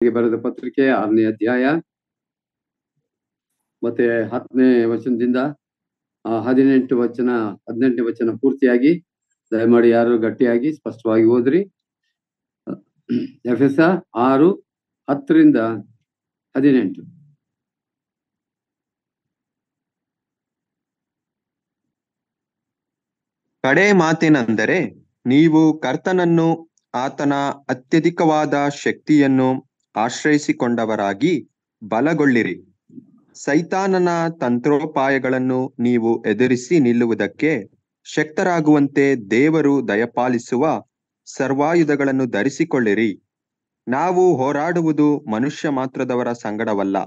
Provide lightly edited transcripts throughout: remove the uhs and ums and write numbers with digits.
ಬರೆದ ಪತ್ರಿಕೆ 6ನೇ ಅಧ್ಯಾಯ ಮತ್ತೆ 10ನೇ ವಚನದಿಂದ 18ನೇ ವಚನ ಪೂರ್ತಿಯಾಗಿ ದಯಮಾಡಿ ಯಾರು ಗಟ್ಟಿಯಾಗಿ ಸ್ಪಷ್ಟವಾಗಿ ಓದ್ರಿ. ಎಫೆಸ 6:10-18. ಕಡೆ ಮಾತೇನೆಂದರೆ, ನೀವು ಕರ್ತನನ್ನು ಆತನ ಅತ್ಯಧಿಕವಾದ ಶಕ್ತಿಯನ್ನು ಆಶ್ರಯಿಸಿಕೊಂಡವರಾಗಿ ಬಲಗೊಳ್ಳಿರಿ. ಸೈತಾನನ ತಂತ್ರೋಪಾಯಗಳನ್ನು ನೀವು ಎದುರಿಸಿ ನಿಲ್ಲುವುದಕ್ಕೆ ಶಕ್ತರಾಗುವಂತೆ ದೇವರು ದಯಪಾಲಿಸುವ ಸರ್ವಾಯುಧಗಳನ್ನು ಧರಿಸಿಕೊಳ್ಳಿರಿ. ನಾವು ಹೋರಾಡುವುದು ಮನುಷ್ಯ ಮಾತ್ರದವರ ಸಂಗಡವಲ್ಲ,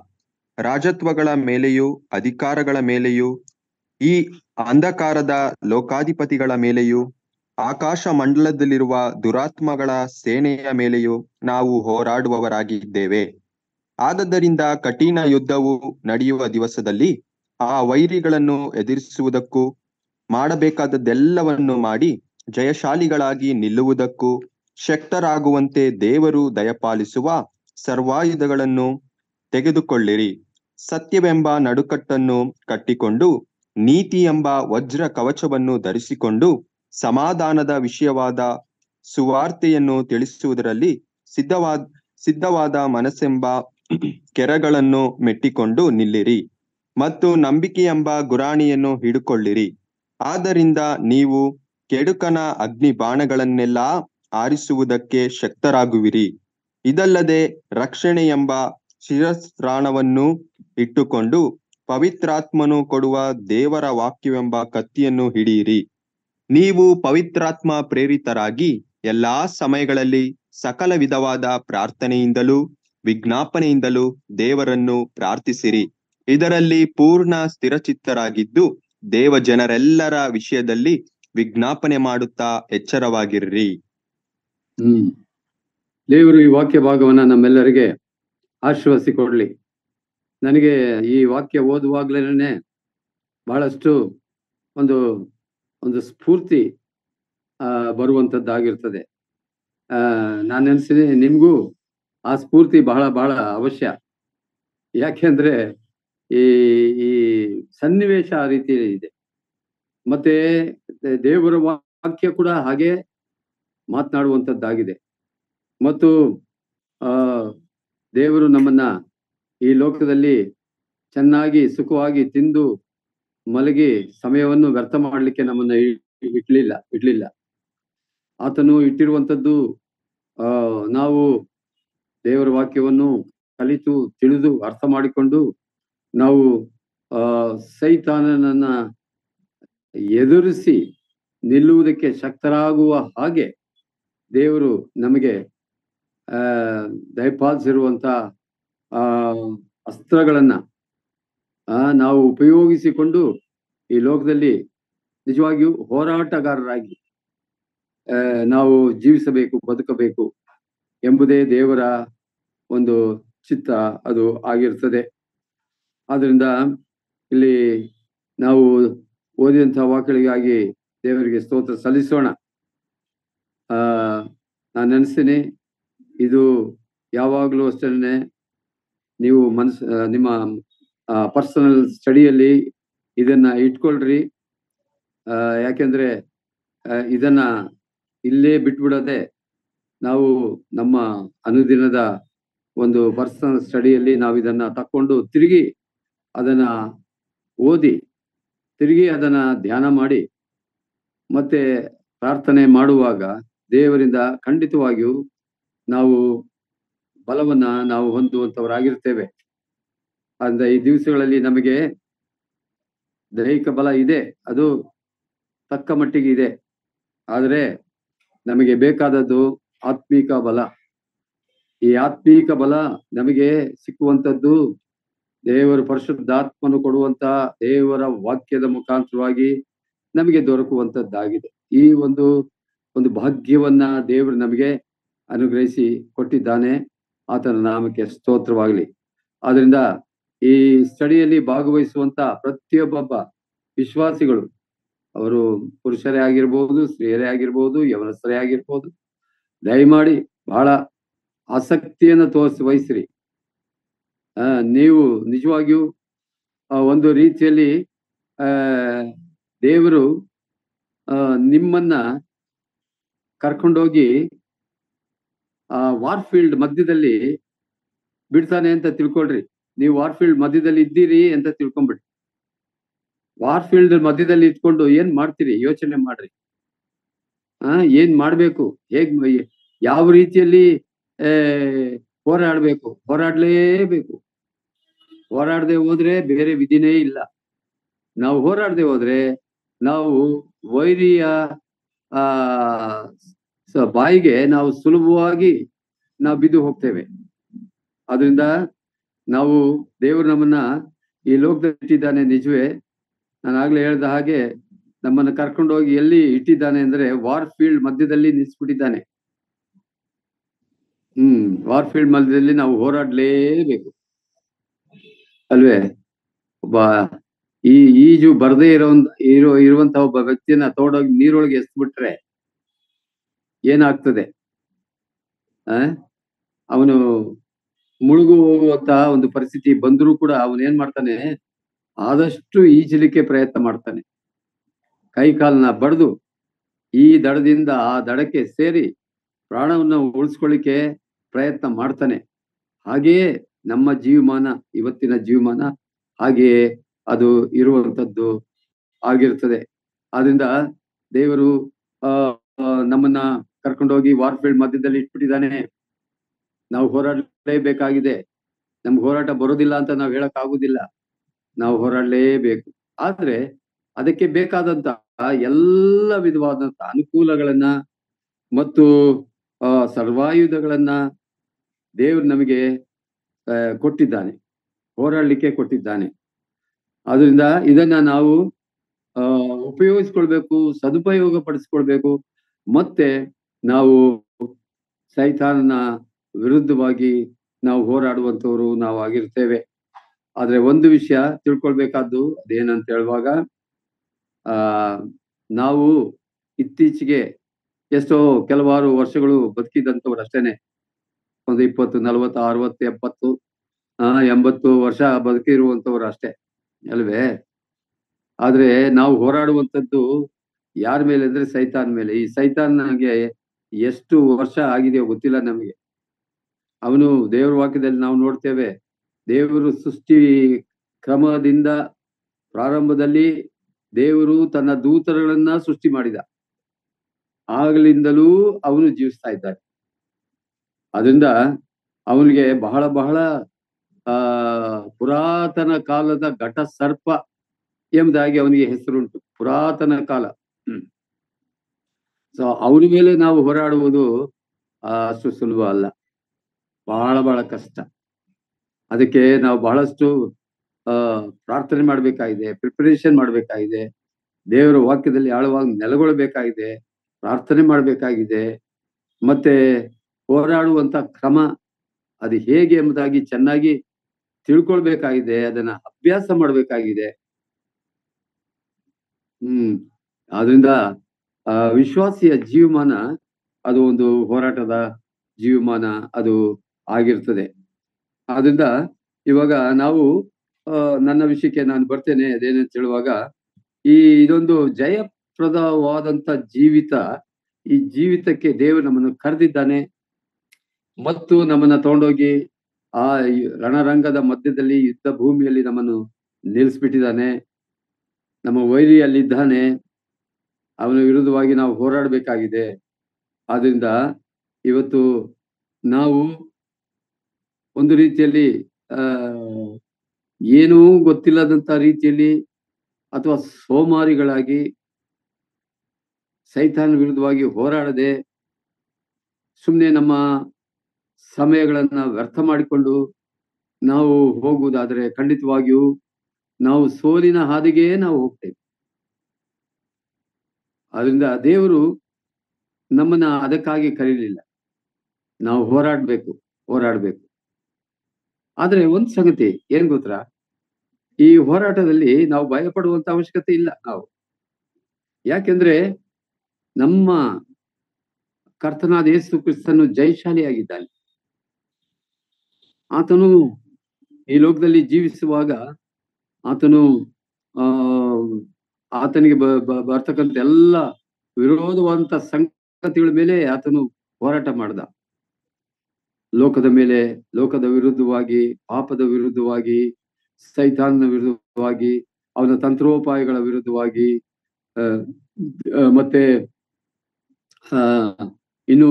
ರಾಜತ್ವಗಳ ಮೇಲೆಯೂ ಅಧಿಕಾರಗಳ ಮೇಲೆಯೂ ಈ ಅಂಧಕಾರದ ಲೋಕಾಧಿಪತಿಗಳ ಮೇಲೆಯೂ ಆಕಾಶ ಮಂಡಲದಲ್ಲಿರುವ ದುರಾತ್ಮಗಳ ಸೇನೆಯ ಮೇಲೆಯೂ ನಾವು ಹೋರಾಡುವವರಾಗಿದ್ದೇವೆ. ಆದದ್ದರಿಂದ ಕಠಿಣ ಯುದ್ಧವು ನಡೆಯುವ ದಿವಸದಲ್ಲಿ ಆ ವೈರಿಗಳನ್ನು ಎದುರಿಸುವುದಕ್ಕೂ ಮಾಡಬೇಕಾದದ್ದೆಲ್ಲವನ್ನು ಮಾಡಿ ಜಯಶಾಲಿಗಳಾಗಿ ನಿಲ್ಲುವುದಕ್ಕೂ ಶಕ್ತರಾಗುವಂತೆ ದೇವರು ದಯಪಾಲಿಸುವ ಸರ್ವಾಯುಧಗಳನ್ನು ತೆಗೆದುಕೊಳ್ಳಿರಿ. ಸತ್ಯವೆಂಬ ನಡುಕಟ್ಟನ್ನು ಕಟ್ಟಿಕೊಂಡು ನೀತಿ ಎಂಬ ವಜ್ರ ಕವಚವನ್ನು ಧರಿಸಿಕೊಂಡು ಸಮಾಧಾನದ ವಿಷಯವಾದ ಸುವಾರ್ತೆಯನ್ನು ತಿಳಿಸುವುದರಲ್ಲಿ ಸಿದ್ಧವಾದ ಮನಸ್ಸೆಂಬ ಕೆರಗಳನ್ನು ಮೆಟ್ಟಿಕೊಂಡು ನಿಲ್ಲಿರಿ ಮತ್ತು ನಂಬಿಕೆ ಎಂಬ ಗುರಾಣಿಯನ್ನು ಹಿಡುಕೊಳ್ಳಿರಿ. ಆದ್ದರಿಂದ ನೀವು ಕೆಡುಕನ ಅಗ್ನಿ ಬಾಣಗಳನ್ನೆಲ್ಲ ಆರಿಸುವುದಕ್ಕೆ ಶಕ್ತರಾಗುವಿರಿ. ಇದಲ್ಲದೆ ರಕ್ಷಣೆ ಎಂಬ ಶಿರಸ್ತ್ರಾಣವನ್ನು ಇಟ್ಟುಕೊಂಡು ಪವಿತ್ರಾತ್ಮನು ಕೊಡುವ ದೇವರ ವಾಕ್ಯವೆಂಬ ಕತ್ತಿಯನ್ನು ಹಿಡಿಯಿರಿ. ನೀವು ಪವಿತ್ರಾತ್ಮ ಪ್ರೇರಿತರಾಗಿ ಎಲ್ಲಾ ಸಮಯಗಳಲ್ಲಿ ಸಕಲ ವಿಧವಾದ ಪ್ರಾರ್ಥನೆಯಿಂದಲೂ ವಿಜ್ಞಾಪನೆಯಿಂದಲೂ ದೇವರನ್ನು ಪ್ರಾರ್ಥಿಸಿರಿ. ಇದರಲ್ಲಿ ಪೂರ್ಣ ಸ್ಥಿರಚಿತ್ತರಾಗಿದ್ದು ದೇವ ಜನರೆಲ್ಲರ ವಿಷಯದಲ್ಲಿ ವಿಜ್ಞಾಪನೆ ಮಾಡುತ್ತಾ ಎಚ್ಚರವಾಗಿರ್ರಿ. ದೇವರು ಈ ವಾಕ್ಯ ಭಾಗವನ್ನ ನಮ್ಮೆಲ್ಲರಿಗೆ ಆಶೀರ್ವದಿಸಿಕೊಡ್ಲಿ. ನನಗೆ ಈ ವಾಕ್ಯ ಓದುವಾಗ್ಲೇನೆ ಬಹಳಷ್ಟು ಒಂದು ಸ್ಫೂರ್ತಿ ಬರುವಂಥದ್ದಾಗಿರ್ತದೆ. ನಾನು ಅನ್ಸಿನಿ ನಿಮ್ಗೂ ಆ ಸ್ಫೂರ್ತಿ ಬಹಳ ಬಹಳ ಅವಶ್ಯ. ಯಾಕೆಂದ್ರೆ ಈ ಸನ್ನಿವೇಶ ಆ ರೀತಿ ಇದೆ, ಮತ್ತೆ ದೇವರ ವಾಕ್ಯ ಕೂಡ ಹಾಗೆ ಮಾತನಾಡುವಂಥದ್ದಾಗಿದೆ. ಮತ್ತು ದೇವರು ನಮ್ಮನ್ನ ಈ ಲೋಕದಲ್ಲಿ ಚೆನ್ನಾಗಿ ಸುಖವಾಗಿ ತಿಂದು ಮಲಗಿ ಸಮಯವನ್ನು ವ್ಯರ್ಥ ಮಾಡಲಿಕ್ಕೆ ನಮ್ಮನ್ನ ಇಡ್ಲಿಲ್ಲ. ಆತನು ಇಟ್ಟಿರುವಂಥದ್ದು ನಾವು ದೇವರ ವಾಕ್ಯವನ್ನು ಕಲಿತು ತಿಳಿದು ಅರ್ಥ ಮಾಡಿಕೊಂಡು ನಾವು ಸೈತಾನನನ್ನ ಎದುರಿಸಿ ನಿಲ್ಲುವುದಕ್ಕೆ ಶಕ್ತರಾಗುವ ಹಾಗೆ ದೇವರು ನಮಗೆ ದಯಪಾಲಿಸಿರುವಂತ ಅಸ್ತ್ರಗಳನ್ನ ನಾವು ಉಪಯೋಗಿಸಿಕೊಂಡು ಈ ಲೋಕದಲ್ಲಿ ನಿಜವಾಗಿಯೂ ಹೋರಾಟಗಾರರಾಗಿ ನಾವು ಜೀವಿಸಬೇಕು, ಬದುಕಬೇಕು ಎಂಬುದೇ ದೇವರ ಒಂದು ಚಿತ್ತ ಅದು ಆಗಿರ್ತದೆ. ಆದ್ರಿಂದ ಇಲ್ಲಿ ನಾವು ಓದಿದಂತಹ ವಾಕ್ಯಗಳಿಗಾಗಿ ದೇವರಿಗೆ ಸ್ತೋತ್ರ ಸಲ್ಲಿಸೋಣ. ನಾನು ನೆನೆಸ್ತೀನಿ, ಇದು ಯಾವಾಗಲೂ ಅಷ್ಟೇ ನೀವು ನಿಮ್ಮ ಪರ್ಸನಲ್ ಸ್ಟಡಿಯಲ್ಲಿ ಇದನ್ನ ಇಟ್ಕೊಳ್ರಿ. ಯಾಕೆಂದ್ರೆ ಇದನ್ನ ಇಲ್ಲೇ ಬಿಟ್ಬಿಡದೆ ನಾವು ನಮ್ಮ ಅನುದಿನದ ಒಂದು ಪರ್ಸನಲ್ ಸ್ಟಡಿಯಲ್ಲಿ ನಾವು ಇದನ್ನ ತಕ್ಕೊಂಡು ತಿರುಗಿ ಅದನ್ನ ಓದಿ ತಿರುಗಿ ಅದನ್ನ ಧ್ಯಾನ ಮಾಡಿ ಮತ್ತೆ ಪ್ರಾರ್ಥನೆ ಮಾಡುವಾಗ ದೇವರಿಂದ ಖಂಡಿತವಾಗಿಯೂ ನಾವು ಬಲವನ್ನ ನಾವು ಹೊಂದುವಂತವರಾಗಿರ್ತೇವೆ. ಅಂದ್ರೆ ಈ ದಿವಸಗಳಲ್ಲಿ ನಮಗೆ ದೈಹಿಕ ಬಲ ಇದೆ, ಅದು ತಕ್ಕ ಮಟ್ಟಿಗೆ ಇದೆ. ಆದರೆ ನಮಗೆ ಬೇಕಾದದ್ದು ಆತ್ಮೀಕ ಬಲ. ಈ ಆತ್ಮೀಕ ಬಲ ನಮಗೆ ಸಿಕ್ಕುವಂಥದ್ದು ದೇವರ ಪರಿಶುದ್ಧಾತ್ಮನು ಕೊಡುವಂತ ದೇವರ ವಾಕ್ಯದ ಮುಖಾಂತರವಾಗಿ ನಮಗೆ ದೊರಕುವಂಥದ್ದಾಗಿದೆ. ಈ ಒಂದು ಭಾಗ್ಯವನ್ನ ದೇವರು ನಮಗೆ ಅನುಗ್ರಹಿಸಿ ಕೊಟ್ಟಿದ್ದಾನೆ. ಆತನ ನಾಮಕ್ಕೆ ಸ್ತೋತ್ರವಾಗಲಿ. ಆದ್ರಿಂದ ಈ ಸ್ಟಡಿಯಲ್ಲಿ ಭಾಗವಹಿಸುವಂತ ಪ್ರತಿಯೊಬ್ಬ ವಿಶ್ವಾಸಿಗಳು, ಅವರು ಪುರುಷರೇ ಆಗಿರ್ಬೋದು, ಸ್ತ್ರೀಯರೇ ಆಗಿರ್ಬೋದು, ಯವನಸ್ಥರೇ ಆಗಿರ್ಬೋದು, ದಯಮಾಡಿ ಬಹಳ ಆಸಕ್ತಿಯನ್ನು ವಹಿಸ್ರಿ. ನೀವು ನಿಜವಾಗಿಯೂ ಒಂದು ರೀತಿಯಲ್ಲಿ ದೇವರು ನಿಮ್ಮನ್ನ ಕರ್ಕೊಂಡೋಗಿ ವಾರ್ಫೀಲ್ಡ್ ಮಧ್ಯದಲ್ಲಿ ಬಿಡ್ತಾನೆ ಅಂತ ತಿಳ್ಕೊಳ್ರಿ. ನೀವು ವಾರ್ಫೀಲ್ಡ್ ಮಧ್ಯದಲ್ಲಿ ಇದ್ದೀರಿ ಅಂತ ತಿಳ್ಕೊಂಬಿಡ್ರಿ. ವಾರ್ಫೀಲ್ಡ್ ಮಧ್ಯದಲ್ಲಿ ಇಟ್ಕೊಂಡು ಏನ್ ಮಾಡ್ತೀರಿ ಯೋಚನೆ ಮಾಡ್ರಿ. ಏನ್ ಮಾಡ್ಬೇಕು, ಯಾವ ರೀತಿಯಲ್ಲಿ ಹೋರಾಡ್ಬೇಕು, ಹೋರಾಡ್ಲೇಬೇಕು. ಹೋರಾಡದೆ ಹೋದ್ರೆ ಬೇರೆ ವಿಧಿನೇ ಇಲ್ಲ. ನಾವು ಹೋರಾಡದೆ ಹೋದ್ರೆ ನಾವು ವೈರಿಯ ಬಾಯಿಗೆ ನಾವು ಸುಲಭವಾಗಿ ನಾವು ಬಿದ್ದು ಹೋಗ್ತೇವೆ. ಅದರಿಂದ ನಾವು ದೇವರು ನಮ್ಮನ್ನ ಈ ಲೋಕದಲ್ಲಿ ಇಟ್ಟಿದ್ದಾನೆ ನಿಜವೇ. ನಾನು ಆಗ್ಲೇ ಹೇಳ್ದ ಹಾಗೆ ನಮ್ಮನ್ನ ಕರ್ಕೊಂಡೋಗಿ ಎಲ್ಲಿ ಇಟ್ಟಿದ್ದಾನೆ ಅಂದ್ರೆ ವಾರ್ಫೀಲ್ಡ್ ಮಧ್ಯದಲ್ಲಿ ನಿಲ್ಸ್ಬಿಟ್ಟಿದ್ದಾನೆ. ವಾರ್ಫೀಲ್ಡ್ ಮಧ್ಯದಲ್ಲಿ ನಾವು ಹೋರಾಡ್ಲೇಬೇಕು ಅಲ್ವೇ. ಒಬ್ಬ ಈಜು ಬರದೇ ಇರುವಂತ ಒಬ್ಬ ವ್ಯಕ್ತಿಯನ್ನ ತೋಡೋಗಿ ನೀರೊಳಗೆ ಎಸ್ಬಿಟ್ರೆ ಏನಾಗ್ತದೆ? ಅವನು ಮುಳುಗು ಹೋಗುವಂತ ಒಂದು ಪರಿಸ್ಥಿತಿ ಬಂದರೂ ಕೂಡ ಅವನೇನ್ ಮಾಡ್ತಾನೆ, ಆದಷ್ಟು ಈಜಲಿಕ್ಕೆ ಪ್ರಯತ್ನ ಮಾಡ್ತಾನೆ. ಕೈ ಕಾಲನ್ನ ಬಡ್ದು ಈ ದಡದಿಂದ ಆ ದಡಕ್ಕೆ ಸೇರಿ ಪ್ರಾಣವನ್ನು ಉಳಿಸ್ಕೊಳ್ಳಿಕ್ಕೆ ಪ್ರಯತ್ನ ಮಾಡ್ತಾನೆ. ಹಾಗೆಯೇ ನಮ್ಮ ಜೀವಮಾನ, ಇವತ್ತಿನ ಜೀವಮಾನ ಹಾಗೆಯೇ ಅದು ಇರುವಂತದ್ದು ಆಗಿರ್ತದೆ. ಆದ್ರಿಂದ ದೇವರು ನಮ್ಮನ್ನ ಕರ್ಕೊಂಡೋಗಿ ವಾರ್ಫೀಲ್ಡ್ ಮಧ್ಯದಲ್ಲಿ ಇಟ್ಬಿಟ್ಟಿದ್ದಾನೆ. ನಾವು ಹೋರಾಡಲೇಬೇಕಾಗಿದೆ. ನಮ್ಗೆ ಹೋರಾಟ ಬರೋದಿಲ್ಲ ಅಂತ ನಾವು ಹೇಳಕ್ ಆಗುದಿಲ್ಲ. ನಾವು ಹೋರಾಡಲೇಬೇಕು. ಆದ್ರೆ ಅದಕ್ಕೆ ಬೇಕಾದಂತ ಎಲ್ಲ ವಿಧವಾದಂತ ಅನುಕೂಲಗಳನ್ನ ಮತ್ತು ಸರ್ವಾಯುಧಗಳನ್ನ ದೇವರು ನಮಗೆ ಕೊಟ್ಟಿದ್ದಾನೆ, ಹೋರಾಡ್ಲಿಕ್ಕೆ ಕೊಟ್ಟಿದ್ದಾನೆ. ಆದ್ರಿಂದ ಇದನ್ನ ನಾವು ಉಪಯೋಗಿಸ್ಕೊಳ್ಬೇಕು, ಸದುಪಯೋಗ ಪಡಿಸ್ಕೊಳ್ಬೇಕು. ಮತ್ತೆ ನಾವು ಸೈತಾನನ ವಿರುದ್ಧವಾಗಿ ನಾವು ಹೋರಾಡುವಂತವ್ರು ನಾವು ಆಗಿರ್ತೇವೆ. ಆದ್ರೆ ಒಂದು ವಿಷಯ ತಿಳ್ಕೊಳ್ಬೇಕಾದ್ದು ಅದೇನಂತ ಹೇಳುವಾಗ, ನಾವು ಇತ್ತೀಚೆಗೆ ಎಷ್ಟೋ ಕೆಲವಾರು ವರ್ಷಗಳು ಬದುಕಿದಂಥವ್ರು ಅಷ್ಟೇನೆ. ಒಂದು 20, 40, 60, 70, 80 ವರ್ಷ ಬದುಕಿರುವಂತವ್ರು ಅಷ್ಟೇ ಅಲ್ವೇ. ಆದ್ರೆ ನಾವು ಹೋರಾಡುವಂಥದ್ದು ಯಾರ ಮೇಲೆ ಅಂದ್ರೆ ಸೈತಾನ್ ಮೇಲೆ. ಈ ಸೈತಾನ್ಗೆ ಎಷ್ಟು ವರ್ಷ ಆಗಿದೆಯೋ ಗೊತ್ತಿಲ್ಲ ನಮಗೆ. ಅವನು ದೇವರ ವಾಕ್ಯದಲ್ಲಿ ನಾವು ನೋಡ್ತೇವೆ, ದೇವರು ಸೃಷ್ಟಿ ಕ್ರಮದಿಂದ ಪ್ರಾರಂಭದಲ್ಲಿ ದೇವರು ತನ್ನ ದೂತರುಗಳನ್ನ ಸೃಷ್ಟಿ ಮಾಡಿದ. ಆಗಲಿಂದಲೂ ಅವನು ಜೀವಿಸ್ತಾ ಇದ್ದಾನೆ. ಅದರಿಂದ ಅವನಿಗೆ ಬಹಳ ಬಹಳ ಪುರಾತನ ಕಾಲದ ಘಟ ಸರ್ಪ ಎಂಬುದಾಗಿ ಅವನಿಗೆ ಹೆಸರುಂಟು. ಪುರಾತನ ಕಾಲ. ಸೊ ಅವನ ಮೇಲೆ ನಾವು ಹೋರಾಡುವುದು ಅಷ್ಟು ಸುಲಭ ಅಲ್ಲ, ಬಹಳ ಬಹಳ ಕಷ್ಟ. ಅದಕ್ಕೆ ನಾವು ಬಹಳಷ್ಟು ಪ್ರಾರ್ಥನೆ ಮಾಡ್ಬೇಕಾಗಿದೆ, ಪ್ರಿಪರೇಷನ್ ಮಾಡ್ಬೇಕಾಗಿದೆ, ದೇವರ ವಾಕ್ಯದಲ್ಲಿ ಆಳವಾಗಿ ನೆಲೆಗೊಳ್ಳಬೇಕಾಗಿದೆ, ಪ್ರಾರ್ಥನೆ ಮಾಡ್ಬೇಕಾಗಿದೆ. ಮತ್ತೆ ಹೋರಾಡುವಂತ ಕ್ರಮ ಅದು ಹೇಗೆ ಎಂಬುದಾಗಿ ಚೆನ್ನಾಗಿ ತಿಳ್ಕೊಳ್ಬೇಕಾಗಿದೆ, ಅದನ್ನ ಅಭ್ಯಾಸ ಮಾಡ್ಬೇಕಾಗಿದೆ. ಆದ್ರಿಂದ ವಿಶ್ವಾಸಿಯ ಜೀವಮಾನ ಅದು ಒಂದು ಹೋರಾಟದ ಜೀವಮಾನ ಅದು ಆಗಿರ್ತದೆ. ಆದ್ರಿಂದ ಇವಾಗ ನಾವು ನನ್ನ ವಿಷಯಕ್ಕೆ ನಾನು ಬರ್ತೇನೆ. ಅದೇನಂತ ಹೇಳುವಾಗ, ಇದೊಂದು ಜಯಪ್ರದವಾದಂತ ಜೀವಿತ, ಈ ಜೀವಿತಕ್ಕೆ ದೇವರು ನಮ್ಮನ್ನು ಕರೆದಿದ್ದಾನೆ ಮತ್ತು ನಮ್ಮನ್ನ ತಗೊಂಡೋಗಿ ಆ ರಣರಂಗದ ಮಧ್ಯದಲ್ಲಿ ಯುದ್ಧ ಭೂಮಿಯಲ್ಲಿ ನಮ್ಮನ್ನು ನಿಲ್ಲಿಸ್ಬಿಟ್ಟಿದ್ದಾನೆ. ನಮ್ಮ ವೈರಿಯಲ್ಲಿದ್ದಾನೆ, ಅವನ ವಿರುದ್ಧವಾಗಿ ನಾವು ಹೋರಾಡಬೇಕಾಗಿದೆ. ಆದ್ರಿಂದ ಇವತ್ತು ನಾವು ಒಂದು ರೀತಿಯಲ್ಲಿ ಏನೂ ಗೊತ್ತಿಲ್ಲದಂತ ರೀತಿಯಲ್ಲಿ ಅಥವಾ ಸೋಮಾರಿಗಳಾಗಿ ಸೈತಾನ ವಿರುದ್ಧವಾಗಿ ಹೋರಾಡದೆ ಸುಮ್ಮನೆ ನಮ್ಮ ಸಮಯಗಳನ್ನ ವ್ಯರ್ಥ ಮಾಡಿಕೊಂಡು ನಾವು ಹೋಗುವುದಾದ್ರೆ ಖಂಡಿತವಾಗಿಯೂ ನಾವು ಸೋಲಿನ ಹಾದಿಗೆ ನಾವು ಹೋಗ್ತೇವೆ. ಅದರಿಂದ ದೇವರು ನಮ್ಮನ್ನ ಅದಕ್ಕಾಗಿ ಕರೀಲಿಲ್ಲ. ನಾವು ಹೋರಾಡ್ಬೇಕು. ಆದ್ರೆ ಒಂದ್ ಸಂಗತಿ ಏನ್ ಗೊತ್ತಾ, ಈ ಹೋರಾಟದಲ್ಲಿ ನಾವು ಭಯ ಪಡುವಂತ ಅವಶ್ಯಕತೆ ಇಲ್ಲ ನಾವು. ಯಾಕೆಂದ್ರೆ ನಮ್ಮ ಕರ್ತನಾದ ಯೇಸು ಕ್ರಿಸ್ತನು ಜಯಶಾಲಿಯಾಗಿದ್ದಾನೆ. ಆತನು ಈ ಲೋಕದಲ್ಲಿ ಜೀವಿಸುವಾಗ ಆತನು ಆ ಆತನಿಗೆ ಬರ್ತಕ್ಕಂಥ ಎಲ್ಲ ವಿರೋಧವಾದಂತ ಸಂಗತಿಗಳ ಮೇಲೆ ಆತನು ಹೋರಾಟ ಮಾಡ್ದ. ಲೋಕದ ಮೇಲೆ, ಲೋಕದ ವಿರುದ್ಧವಾಗಿ, ಪಾಪದ ವಿರುದ್ಧವಾಗಿ, ಸೈತಾನನ ವಿರುದ್ಧವಾಗಿ, ಅವನ ತಂತ್ರೋಪಾಯಗಳ ವಿರುದ್ಧವಾಗಿ, ಮತ್ತೆ ಇನ್ನು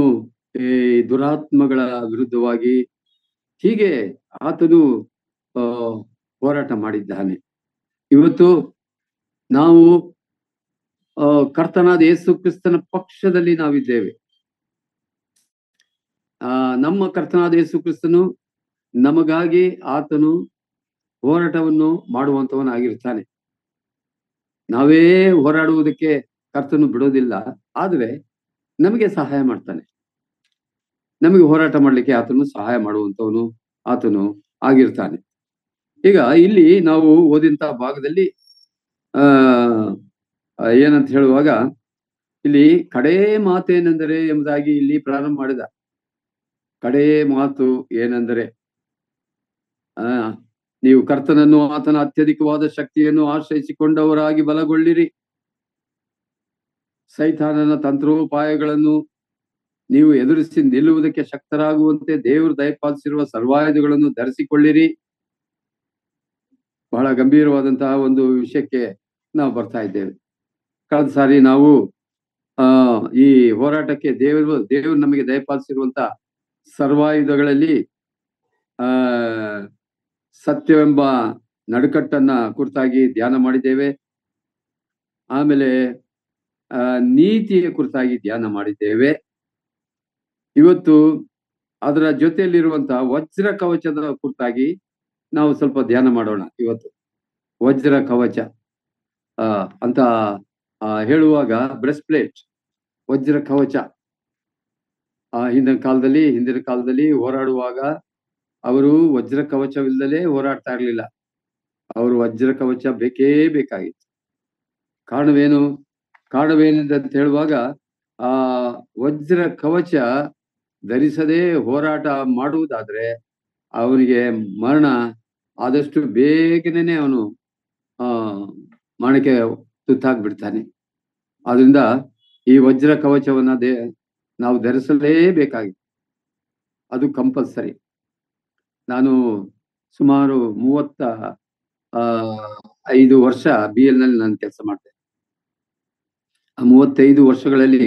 ಈ ದುರಾತ್ಮಗಳ ವಿರುದ್ಧವಾಗಿ, ಹೀಗೆ ಆತನು ಹೋರಾಟ ಮಾಡಿದ್ದಾನೆ. ಇವತ್ತು ನಾವು ಕರ್ತನಾದ ಯೇಸು ಕ್ರಿಸ್ತನ ಪಕ್ಷದಲ್ಲಿ ನಾವಿದ್ದೇವೆ. ನಮ್ಮ ಕರ್ತನಾದ ಯೇಸು ಕ್ರಿಸ್ತನು ನಮಗಾಗಿ ಆತನು ಹೋರಾಟವನ್ನು ಮಾಡುವಂತವನಾಗಿರ್ತಾನೆ. ನಾವೇ ಹೋರಾಡುವುದಕ್ಕೆ ಕರ್ತನು ಬಿಡೋದಿಲ್ಲ, ಆದ್ರೆ ನಮಗೆ ಸಹಾಯ ಮಾಡ್ತಾನೆ. ನಮಗೆ ಹೋರಾಟ ಮಾಡ್ಲಿಕ್ಕೆ ಆತನು ಸಹಾಯ ಮಾಡುವಂತವನು ಆತನು ಆಗಿರ್ತಾನೆ. ಈಗ ಇಲ್ಲಿ ನಾವು ಓದಿದಂತ ಭಾಗದಲ್ಲಿ ಏನಂತ ಹೇಳುವಾಗ ಇಲ್ಲಿ ಕಡೇ ಮಾತೇನೆಂದರೆ ಎಂಬುದಾಗಿ ಇಲ್ಲಿ ಪ್ರಾರಂಭ ಮಾಡಿದ. ಕಡೇ ಮಾತು ಏನೆಂದರೆ, ನೀವು ಕರ್ತನನ್ನು ಆತನ ಅತ್ಯಧಿಕವಾದ ಶಕ್ತಿಯನ್ನು ಆಶ್ರಯಿಸಿಕೊಂಡವರಾಗಿ ಬಲಗೊಳ್ಳಿರಿ. ಸೈತಾನನ ತಂತ್ರೋಪಾಯಗಳನ್ನು ನೀವು ಎದುರಿಸಿ ನಿಲ್ಲುವುದಕ್ಕೆ ಶಕ್ತರಾಗುವಂತೆ ದೇವರು ದಯಪಾಲಿಸಿರುವ ಸರ್ವಾಯುಧಗಳನ್ನು ಧರಿಸಿಕೊಳ್ಳಿರಿ. ಬಹಳ ಗಂಭೀರವಾದಂತಹ ಒಂದು ವಿಷಯಕ್ಕೆ ನಾವು ಬರ್ತಾ ಇದ್ದೇವೆ. ಕಳೆದ ಸಾರಿ ನಾವು ಈ ಹೋರಾಟಕ್ಕೆ ದೇವರು ನಮಗೆ ದಯಪಾಲಿಸಿರುವಂತ ಸರ್ವಾಯುಧಗಳಲ್ಲಿ ಸತ್ಯವೆಂಬ ನಡುಕಟ್ಟನ್ನ ಕುರಿತಾಗಿ ಧ್ಯಾನ ಮಾಡಿದ್ದೇವೆ. ಆಮೇಲೆ ನೀತಿಯ ಕುರಿತಾಗಿ ಧ್ಯಾನ ಮಾಡಿದ್ದೇವೆ. ಇವತ್ತು ಅದರ ಜೊತೆಯಲ್ಲಿರುವಂತಹ ವಜ್ರ ಕವಚದ ಕುರಿತಾಗಿ ನಾವು ಸ್ವಲ್ಪ ಧ್ಯಾನ ಮಾಡೋಣ. ಇವತ್ತು ವಜ್ರ ಕವಚ ಅಂತ ಹೇಳುವಾಗ ಬ್ರೆಸ್ಟ್ ಪ್ಲೇಟ್, ವಜ್ರ ಕವಚ. ಹಿಂದಿನ ಕಾಲದಲ್ಲಿ ಹೋರಾಡುವಾಗ ಅವರು ವಜ್ರ ಕವಚವಿಲ್ಲದೆ ಹೋರಾಡ್ತಾ ಇರ್ಲಿಲ್ಲ. ಅವರು ವಜ್ರ ಕವಚ ಬೇಕೇ ಬೇಕಾಗಿತ್ತು. ಕಾರಣವೇನೆಂತ ಹೇಳುವಾಗ ವಜ್ರ ಕವಚ ಧರಿಸದೆ ಹೋರಾಟ ಮಾಡುವುದಾದ್ರೆ ಅವನಿಗೆ ಮರಣ ಆದಷ್ಟು ಬೇಗನೆ ಅವನು ಮರಣಕ್ಕೆ ತುತ್ತಾಗ್ಬಿಡ್ತಾನೆ. ಆದ್ರಿಂದ ಈ ವಜ್ರ ಕವಚವನ್ನ ನಾವು ಧರಿಸಲೇಬೇಕಾಗಿತ್ತು. ಅದು ಕಂಪಲ್ಸರಿ. ನಾನು ಸುಮಾರು 35 ವರ್ಷ BL ನಲ್ಲಿ ನಾನು ಕೆಲಸ ಮಾಡ್ತೇನೆ. ಆ 35 ವರ್ಷಗಳಲ್ಲಿ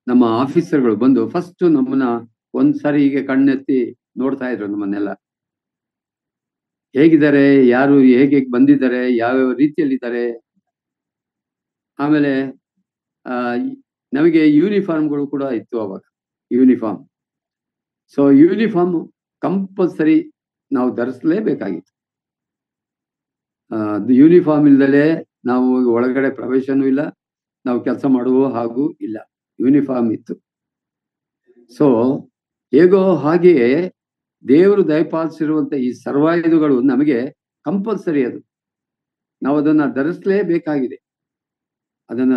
ನಮ್ಮ ಆಫೀಸರ್ಗಳು ಬಂದು ಫಸ್ಟ್ ನಮ್ಮನ್ನ ಒಂದ್ಸಾರಿ ಹೀಗೆ ಕಣ್ಣೆತ್ತಿ ನೋಡ್ತಾ ಇದ್ರು. ನಮ್ಮನ್ನೆಲ್ಲ ಹೇಗಿದ್ದಾರೆ, ಯಾರು ಹೇಗೆ ಬಂದಿದ್ದಾರೆ, ಯಾವ್ಯಾವ ರೀತಿಯಲ್ಲಿದ್ದಾರೆ. ಆಮೇಲೆ ನಮಗೆ ಯೂನಿಫಾರ್ಮ್ಗಳು ಕೂಡ ಇತ್ತು ಅವಾಗ, ಯೂನಿಫಾರ್ಮ್. ಸೊ ಯೂನಿಫಾರ್ಮ್ ಕಂಪಲ್ಸರಿ ನಾವು ಧರಿಸಲೇಬೇಕಾಗಿತ್ತು. ಯೂನಿಫಾರ್ಮ್ ಇಲ್ದಲೆ ನಾವು ಒಳಗಡೆ ಪ್ರವೇಶನೂ ಇಲ್ಲ, ನಾವು ಕೆಲಸ ಮಾಡುವ ಹಾಗೂ ಇಲ್ಲ. ಯೂನಿಫಾರ್ಮ್ ಇತ್ತು. ಸೊ ಹೇಗೋ ಹಾಗೆಯೇ ದೇವರು ದಯಪಾಲಿಸಿರುವಂತ ಈ ಸರ್ವಾಯುಧಗಳು ನಮಗೆ ಕಂಪಲ್ಸರಿ. ಅದು ನಾವು ಅದನ್ನ ಧರಿಸಲೇಬೇಕಾಗಿದೆ. ಅದನ್ನ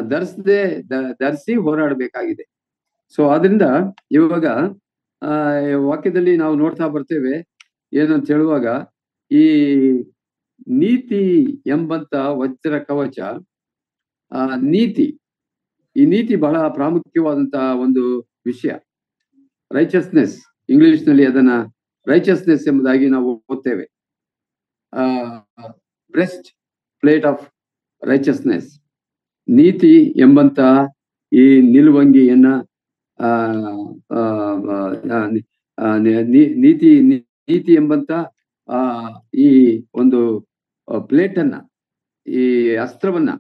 ಧರಿಸಿ ಹೋರಾಡಬೇಕಾಗಿದೆ. ಸೊ ಆದ್ರಿಂದ ಇವಾಗ ವಾಕ್ಯದಲ್ಲಿ ನಾವು ನೋಡ್ತಾ ಬರ್ತೇವೆ. ಏನಂತ ಹೇಳುವಾಗ ಈ ನೀತಿ ಎಂಬಂತ ವಜ್ರ ಕವಚ, ಈ ನೀತಿ ಬಹಳ ಪ್ರಾಮುಖ್ಯವಾದಂತಹ ಒಂದು ವಿಷಯ. ರೈಚಸ್ನೆಸ್, ಇಂಗ್ಲಿಷ್ ನಲ್ಲಿ ಅದನ್ನ ರೈಚಸ್ನೆಸ್ ಎಂಬುದಾಗಿ ನಾವು ಓದ್ತೇವೆ. ಬ್ರೆಸ್ಟ್ ಪ್ಲೇಟ್ ಆಫ್ ರೈಚಸ್ನೆಸ್, ನೀತಿ ಎಂಬಂತ ಈ ನಿಲುವಂಗಿಯನ್ನ ನೀತಿ ಎಂಬಂತ ಈ ಒಂದು ಪ್ಲೇಟ್ ಅನ್ನ, ಈ ಅಸ್ತ್ರವನ್ನ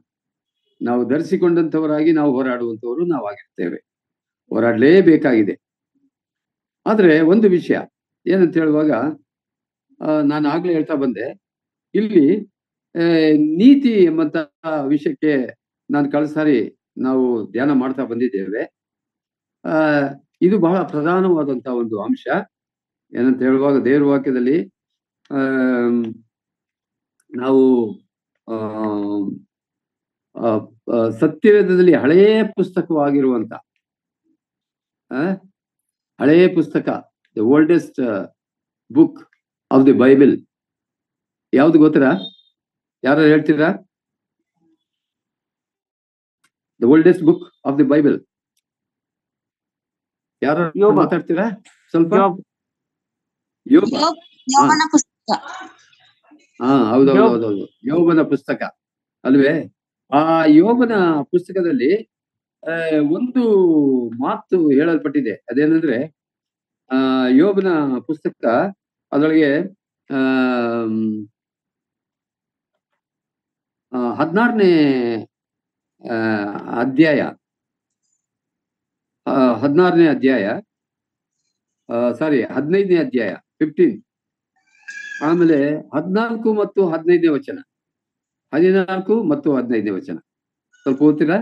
ನಾವು ಧರಿಸಿಕೊಂಡಂತವರಾಗಿ ನಾವು ಹೋರಾಡುವಂತವರು ನಾವಾಗಿರ್ತೇವೆ. ಹೋರಾಡಲೇಬೇಕಾಗಿದೆ. ಆದ್ರೆ ಒಂದು ವಿಷಯ ಏನಂತ ಹೇಳುವಾಗ ನಾನು ಆಗ್ಲೇ ಹೇಳ್ತಾ ಬಂದೆ, ಇಲ್ಲಿ ನೀತಿ ಎಂಬಂತ ವಿಷಯಕ್ಕೆ ನಾನು ಕಳೆದ ಸಾರಿ ನಾವು ಧ್ಯಾನ ಮಾಡ್ತಾ ಬಂದಿದ್ದೇವೆ. ಇದು ಬಹಳ ಪ್ರಧಾನವಾದಂತ ಒಂದು ಅಂಶ. ಏನಂತ ಹೇಳುವಾಗ ದೇವರ ವಾಕ್ಯದಲ್ಲಿ ನಾವು ಸತ್ಯವೇದದಲ್ಲಿ ಹಳೆಯ ಪುಸ್ತಕ the oldest book of the Bible ಯಾವ್ದು ಗೊತ್ತೀರಾ? ಯಾರು ಹೇಳ್ತೀರಾ? The oldest book of the Bible ಯಾರು ಯೋಬ. ಮಾತಾಡ್ತೀರಾ ಸ್ವಲ್ಪ? ಯೋಬ್. ಯೋಬ. ಯೋಬನ ಪುಸ್ತಕ. ಹೌದೌದು, ಯೋಬನ ಪುಸ್ತಕ ಅಲ್ವೇ? ಆ ಯೋಬನ ಪುಸ್ತಕದಲ್ಲಿ ಒಂದು ಮಾತು ಹೇಳಲ್ಪಟ್ಟಿದೆ. ಅದೇನಂದ್ರೆ ಯೋಬನ ಪುಸ್ತಕ ಅದರೊಳಗೆ 16ನೇ ಅಧ್ಯಾಯ 15ನೇ ಅಧ್ಯಾಯ 15, ಆಮೇಲೆ 14 ಮತ್ತು 15ನೇ ವಚನ, 14 ಮತ್ತು 15ನೇ ವಚನ ಸ್ವಲ್ಪ ಓದ್ತೀರಾ?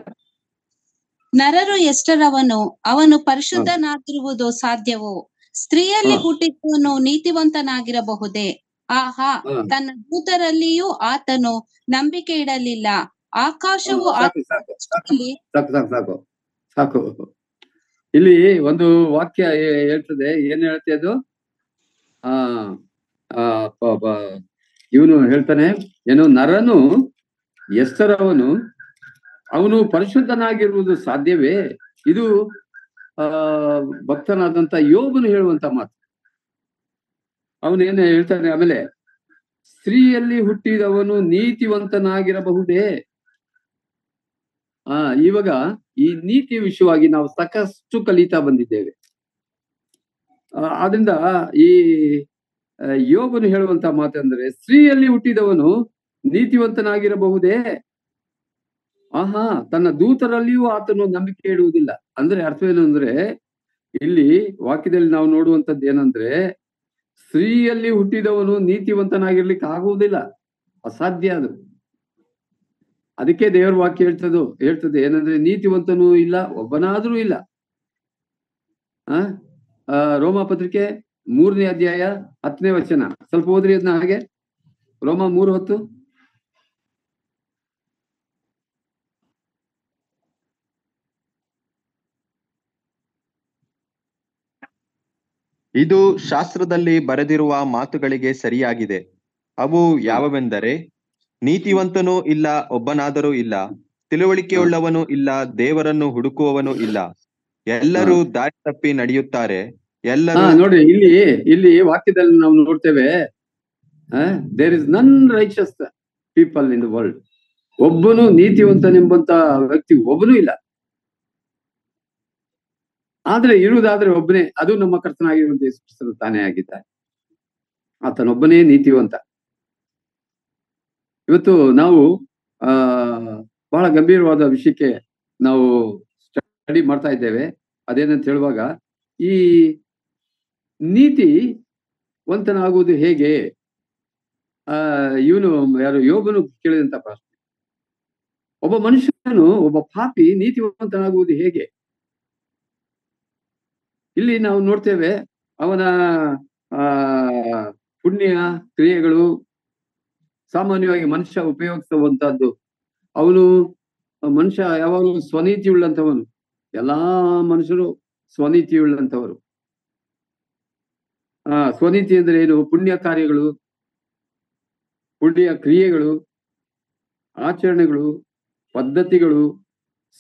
ನರರು ಎಷ್ಟರವನು, ಅವನು ಪರಿಶುದ್ಧನಾಗಿರುವುದು ಸಾಧ್ಯವೋ? ಸ್ತ್ರೀಯಲ್ಲಿ ಹುಟ್ಟಿದವನು ನೀತಿವಂತನಾಗಿರಬಹುದೇ? ಆಹಾ, ತನ್ನ ದೂತರಲ್ಲಿಯೂ ಆತನು ನಂಬಿಕೆ ಇಡಲಿಲ್ಲ. ಆಕಾಶವು ಸಾಕು. ಇಲ್ಲಿ ಒಂದು ವಾಕ್ಯ ಹೇಳ್ತದೆ. ಏನ್ ಹೇಳ್ತೆ ಅದು? ಇವನು ಹೇಳ್ತಾನೆ ಏನು, ನರನು ಎಷ್ಟರವನು, ಅವನು ಪರಿಶುದ್ಧನಾಗಿರುವುದು ಸಾಧ್ಯವೇ? ಇದು ಭಕ್ತನಾದಂತ ಯೋಬನು ಹೇಳುವಂತ ಮಾತು. ಅವನೇನು ಹೇಳ್ತಾನೆ ಆಮೇಲೆ, ಸ್ತ್ರೀಯಲ್ಲಿ ಹುಟ್ಟಿದವನು ನೀತಿವಂತನಾಗಿರಬಹುದೇ? ಇವಾಗ ಈ ನೀತಿ ವಿಷಯವಾಗಿ ನಾವು ಸಾಕಷ್ಟು ಕಲಿತಾ ಬಂದಿದ್ದೇವೆ. ಆದ್ರಿಂದ ಈ ಯೋಬನು ಹೇಳುವಂತ ಮಾತಂದ್ರೆ, ಸ್ತ್ರೀಯಲ್ಲಿ ಹುಟ್ಟಿದವನು ನೀತಿವಂತನಾಗಿರಬಹುದೇ? ಆಹಾ, ತನ್ನ ದೂತರಲ್ಲಿಯೂ ಆತನು ನಂಬಿಕೆ ಇಡುವುದಿಲ್ಲ. ಅಂದ್ರೆ ಅರ್ಥವೇನು ಅಂದ್ರೆ, ಇಲ್ಲಿ ವಾಕ್ಯದಲ್ಲಿ ನಾವು ನೋಡುವಂಥದ್ದು ಏನಂದ್ರೆ, ಸ್ತ್ರೀಯಲ್ಲಿ ಹುಟ್ಟಿದವನು ನೀತಿವಂತನಾಗಿರ್ಲಿಕ್ಕೆ ಆಗುವುದಿಲ್ಲ, ಅಸಾಧ್ಯ ಅದು. ಅದಕ್ಕೆ ದೇವರ ವಾಕ್ಯ ಹೇಳ್ತದೆ ಏನಂದ್ರೆ, ನೀತಿವಂತನೂ ಇಲ್ಲ, ಒಬ್ಬನಾದ್ರೂ ಇಲ್ಲ. ರೋಮ ಪತ್ರಿಕೆ 3ನೇ ಅಧ್ಯಾಯ 10ನೇ ವಚನ ಸ್ವಲ್ಪ ಓದ್ರಿ ಅದನ್ನ ಹಾಗೆ. ರೋಮ 3:10. ಇದು ಶಾಸ್ತ್ರದಲ್ಲಿ ಬರೆದಿರುವ ಮಾತುಗಳಿಗೆ ಸರಿಯಾಗಿದೆ. ಅವು ಯಾವವೆಂದರೆ, ನೀತಿವಂತನೂ ಇಲ್ಲ, ಒಬ್ಬನಾದರೂ ಇಲ್ಲ, ತಿಳುವಳಿಕೆಯುಳ್ಳವನು ಇಲ್ಲ, ದೇವರನ್ನು ಹುಡುಕುವವನು ಇಲ್ಲ, ಎಲ್ಲರೂ ದಾರಿ ತಪ್ಪಿ ನಡೆಯುತ್ತಾರೆ, ಎಲ್ಲರೂ. ನೋಡಿ, ಇಲ್ಲಿ ವಾಕ್ಯದಲ್ಲಿ ನಾವು ನೋಡ್ತೇವೆ, there is none righteous people in the world. ಒಬ್ಬನು ನೀತಿವಂತನೆಂಬಂತ ವ್ಯಕ್ತಿ ಒಬ್ಬನೂ ಇಲ್ಲ. ಆದ್ರೆ ಇರುವುದಾದ್ರೆ ಒಬ್ಬನೇ, ಅದು ನಮ್ಮ ಕರ್ತನಾಗಿರುವಂತ ಯೇಸು ಕ್ರಿಸ್ತನು ತಾನೇ ಆಗಿದ್ದಾರೆ. ಆತನೊಬ್ಬನೇ ನೀತಿವಂತ. ಇವತ್ತು ನಾವು ಬಹಳ ಗಂಭೀರವಾದ ವಿಷಯಕ್ಕೆ ನಾವು ಸ್ಟಡಿ ಮಾಡ್ತಾ ಇದ್ದೇವೆ. ಅದೇನಂತ ಹೇಳುವಾಗ, ಈ ನೀತಿವಂತನಾಗುವುದು ಹೇಗೆ? ಇವನು ಯಾರು ಯೋಬನು ಕೇಳಿದಂತ ಪ್ರಶ್ನೆ. ಒಬ್ಬ ಮನುಷ್ಯನು, ಒಬ್ಬ ಪಾಪಿ ನೀತಿವಂತನಾಗುವುದು ಹೇಗೆ? ಇಲ್ಲಿ ನಾವು ನೋಡ್ತೇವೆ, ಅವನ ಪುಣ್ಯ ಕ್ರಿಯೆಗಳು ಸಾಮಾನ್ಯವಾಗಿ ಮನುಷ್ಯ ಉಪಯೋಗಿಸುವಂತಹದ್ದು. ಮನುಷ್ಯ ಯಾವಾಗಲೂ ಸ್ವನೀತಿ ಉಳ್ಳಂಥವನು. ಎಲ್ಲಾ ಮನುಷ್ಯರು ಸ್ವನೀತಿ ಉಳ್ಳಂಥವರು. ಸ್ವನೀತಿ ಅಂದ್ರೆ ಏನು? ಪುಣ್ಯ ಕಾರ್ಯಗಳು, ಪುಣ್ಯ ಕ್ರಿಯೆಗಳು, ಆಚರಣೆಗಳು, ಪದ್ಧತಿಗಳು,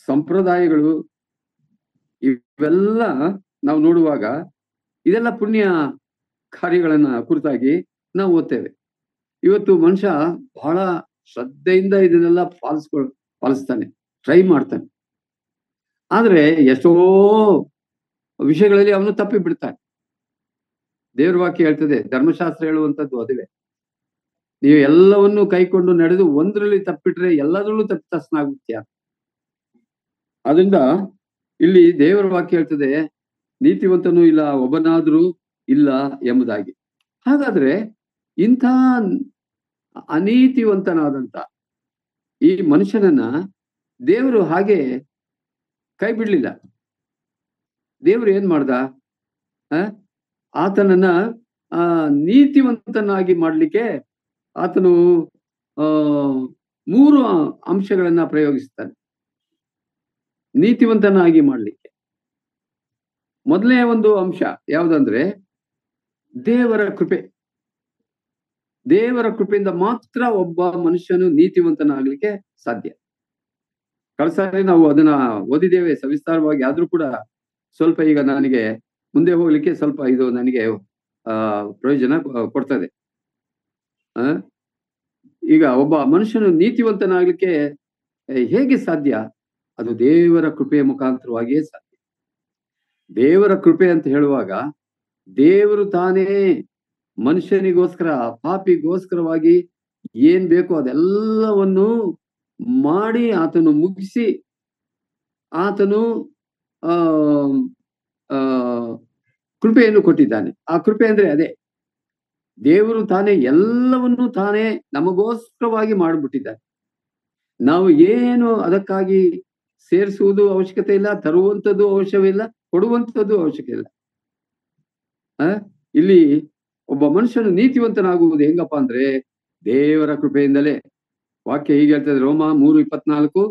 ಸಂಪ್ರದಾಯಗಳು, ಇವೆಲ್ಲ ನಾವು ನೋಡುವಾಗ ಇದೆಲ್ಲ ಪುಣ್ಯ ಕಾರ್ಯಗಳನ್ನ ಕುರಿತಾಗಿ ನಾವು ಓದ್ತೇವೆ. ಇವತ್ತು ಮನುಷ್ಯ ಬಹಳ ಶ್ರದ್ಧೆಯಿಂದ ಇದನ್ನೆಲ್ಲ ಪಾಲಿಸ್ತಾನೆ, ಟ್ರೈ ಮಾಡ್ತಾನೆ. ಆದ್ರೆ ಎಷ್ಟೋ ವಿಷಯಗಳಲ್ಲಿ ಅವನು ತಪ್ಪಿ ಬಿಡ್ತಾನೆ. ದೇವ್ರ ವಾಕ್ಯ ಹೇಳ್ತದೆ, ಧರ್ಮಶಾಸ್ತ್ರ ಹೇಳುವಂಥದ್ದು ಅದುವೇ, ನೀವು ಎಲ್ಲವನ್ನೂ ಕೈಕೊಂಡು ನಡೆದು ಒಂದರಲ್ಲಿ ತಪ್ಪಿಟ್ರೆ ಎಲ್ಲದರಲ್ಲೂ ತಪ್ಪಿತಸ್ಥನಾಗುತ್ತೀಯ. ಅದರಿಂದ ಇಲ್ಲಿ ದೇವರ ವಾಕ್ಯ ಹೇಳ್ತದೆ, ನೀತಿವಂತನೂ ಇಲ್ಲ, ಒಬ್ಬನಾದ್ರೂ ಇಲ್ಲ ಎಂಬುದಾಗಿ. ಹಾಗಾದ್ರೆ ಇಂಥ ಅನೀತಿವಂತನಾದಂತ ಈ ಮನುಷ್ಯನನ್ನ ದೇವರು ಹಾಗೆ ಕೈ ಬಿಡ್ಲಿಲ್ಲ. ದೇವರು ಏನ್ ಮಾಡ್ದ? ಆತನನ್ನ ನೀತಿವಂತನಾಗಿ ಮಾಡ್ಲಿಕ್ಕೆ ಆತನು 3 ಅಂಶಗಳನ್ನ ಪ್ರಯೋಗಿಸ್ತಾನೆ ನೀತಿವಂತನಾಗಿ ಮಾಡ್ಲಿಕ್ಕೆ. ಮೊದಲನೇ ಒಂದು ಅಂಶ ಯಾವುದಂದ್ರೆ, ದೇವರ ಕೃಪೆ. ದೇವರ ಕೃಪೆಯಿಂದ ಮಾತ್ರ ಒಬ್ಬ ಮನುಷ್ಯನು ನೀತಿವಂತನಾಗ್ಲಿಕ್ಕೆ ಸಾಧ್ಯ. ಕಳ್ಸಾರಿ ನಾವು ಅದನ್ನ ಓದಿದ್ದೇವೆ ಸವಿಸ್ತಾರವಾಗಿ. ಆದ್ರೂ ಕೂಡ ಸ್ವಲ್ಪ ಈಗ ನನಗೆ ಮುಂದೆ ಹೋಗ್ಲಿಕ್ಕೆ ಸ್ವಲ್ಪ ಇದು ನನಗೆ ಪ್ರಯೋಜನ ಕೊಡ್ತದೆ. ಈಗ ಒಬ್ಬ ಮನುಷ್ಯನು ನೀತಿವಂತನಾಗ್ಲಿಕ್ಕೆ ಹೇಗೆ ಸಾಧ್ಯ? ಅದು ದೇವರ ಕೃಪೆಯ ಮುಖಾಂತರವಾಗಿಯೇ ಸಾಧ್ಯ. ದೇವರ ಕೃಪೆ ಅಂತ ಹೇಳುವಾಗ ದೇವರು ತಾನೇ ಮನುಷ್ಯನಿಗೋಸ್ಕರ, ಪಾಪಿಗೋಸ್ಕರವಾಗಿ ಏನ್ ಬೇಕೋ ಅದೆಲ್ಲವನ್ನು ಮಾಡಿ ಆತನು ಮುಗಿಸಿ ಆತನು ಕೃಪೆಯನ್ನು ಕೊಟ್ಟಿದ್ದಾನೆ. ಆ ಕೃಪೆ ಅಂದ್ರೆ ಅದೇ, ದೇವರು ತಾನೇ ಎಲ್ಲವನ್ನು ತಾನೇ ನಮಗೋಸ್ಕರವಾಗಿ ಮಾಡಿಬಿಟ್ಟಿದ್ದಾನೆ. ನಾವು ಏನು ಅದಕ್ಕಾಗಿ ಸೇರಿಸುವುದು ಅವಶ್ಯಕತೆ ಇಲ್ಲ, ತರುವಂಥದ್ದು ಅವಶ್ಯವಿಲ್ಲ, ಕೊಡುವಂಥದ್ದು ಅವಶ್ಯಕ ಇಲ್ಲ. ಇಲ್ಲಿ ಒಬ್ಬ ಮನುಷ್ಯನು ನೀತಿವಂತನಾಗುವುದು ಹೆಂಗಪ್ಪ ಅಂದ್ರೆ ದೇವರ ಕೃಪೆಯಿಂದಲೇ. ವಾಕ್ಯ ಹೀಗೆ ಹೇಳ್ತದೆ, ರೋಮ 3:24,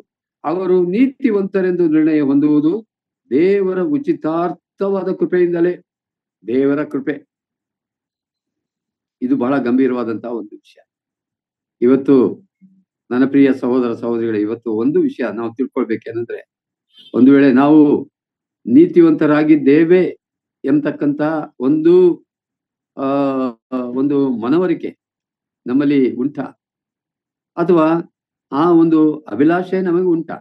ಅವರು ನೀತಿವಂತರೆಂದು ನಿರ್ಣಯ ಹೊಂದುವುದು ದೇವರ ಉಚಿತಾರ್ಥವಾದ ಕೃಪೆಯಿಂದಲೇ. ದೇವರ ಕೃಪೆ ಇದು ಬಹಳ ಗಂಭೀರವಾದಂತಹ ಒಂದು ವಿಷಯ. ಇವತ್ತು ನನ್ನ ಪ್ರಿಯ ಸಹೋದರ ಸಹೋದರಿಗಳೇ, ಇವತ್ತು ಒಂದು ವಿಷಯ ನಾವು ತಿಳ್ಕೊಳ್ಬೇಕೇನಂದ್ರೆ, ಒಂದು ವೇಳೆ ನಾವು ನೀತಿವಂತರಾಗಿದ್ದೇವೆ ಎಂಬತಕ್ಕಂತ ಒಂದು ಮನವರಿಕೆ ನಮ್ಮಲ್ಲಿ ಉಂಟಾ, ಅಥವಾ ಆ ಒಂದು ಅಭಿಲಾಷೆ ನಮಗೆ ಉಂಟಾ?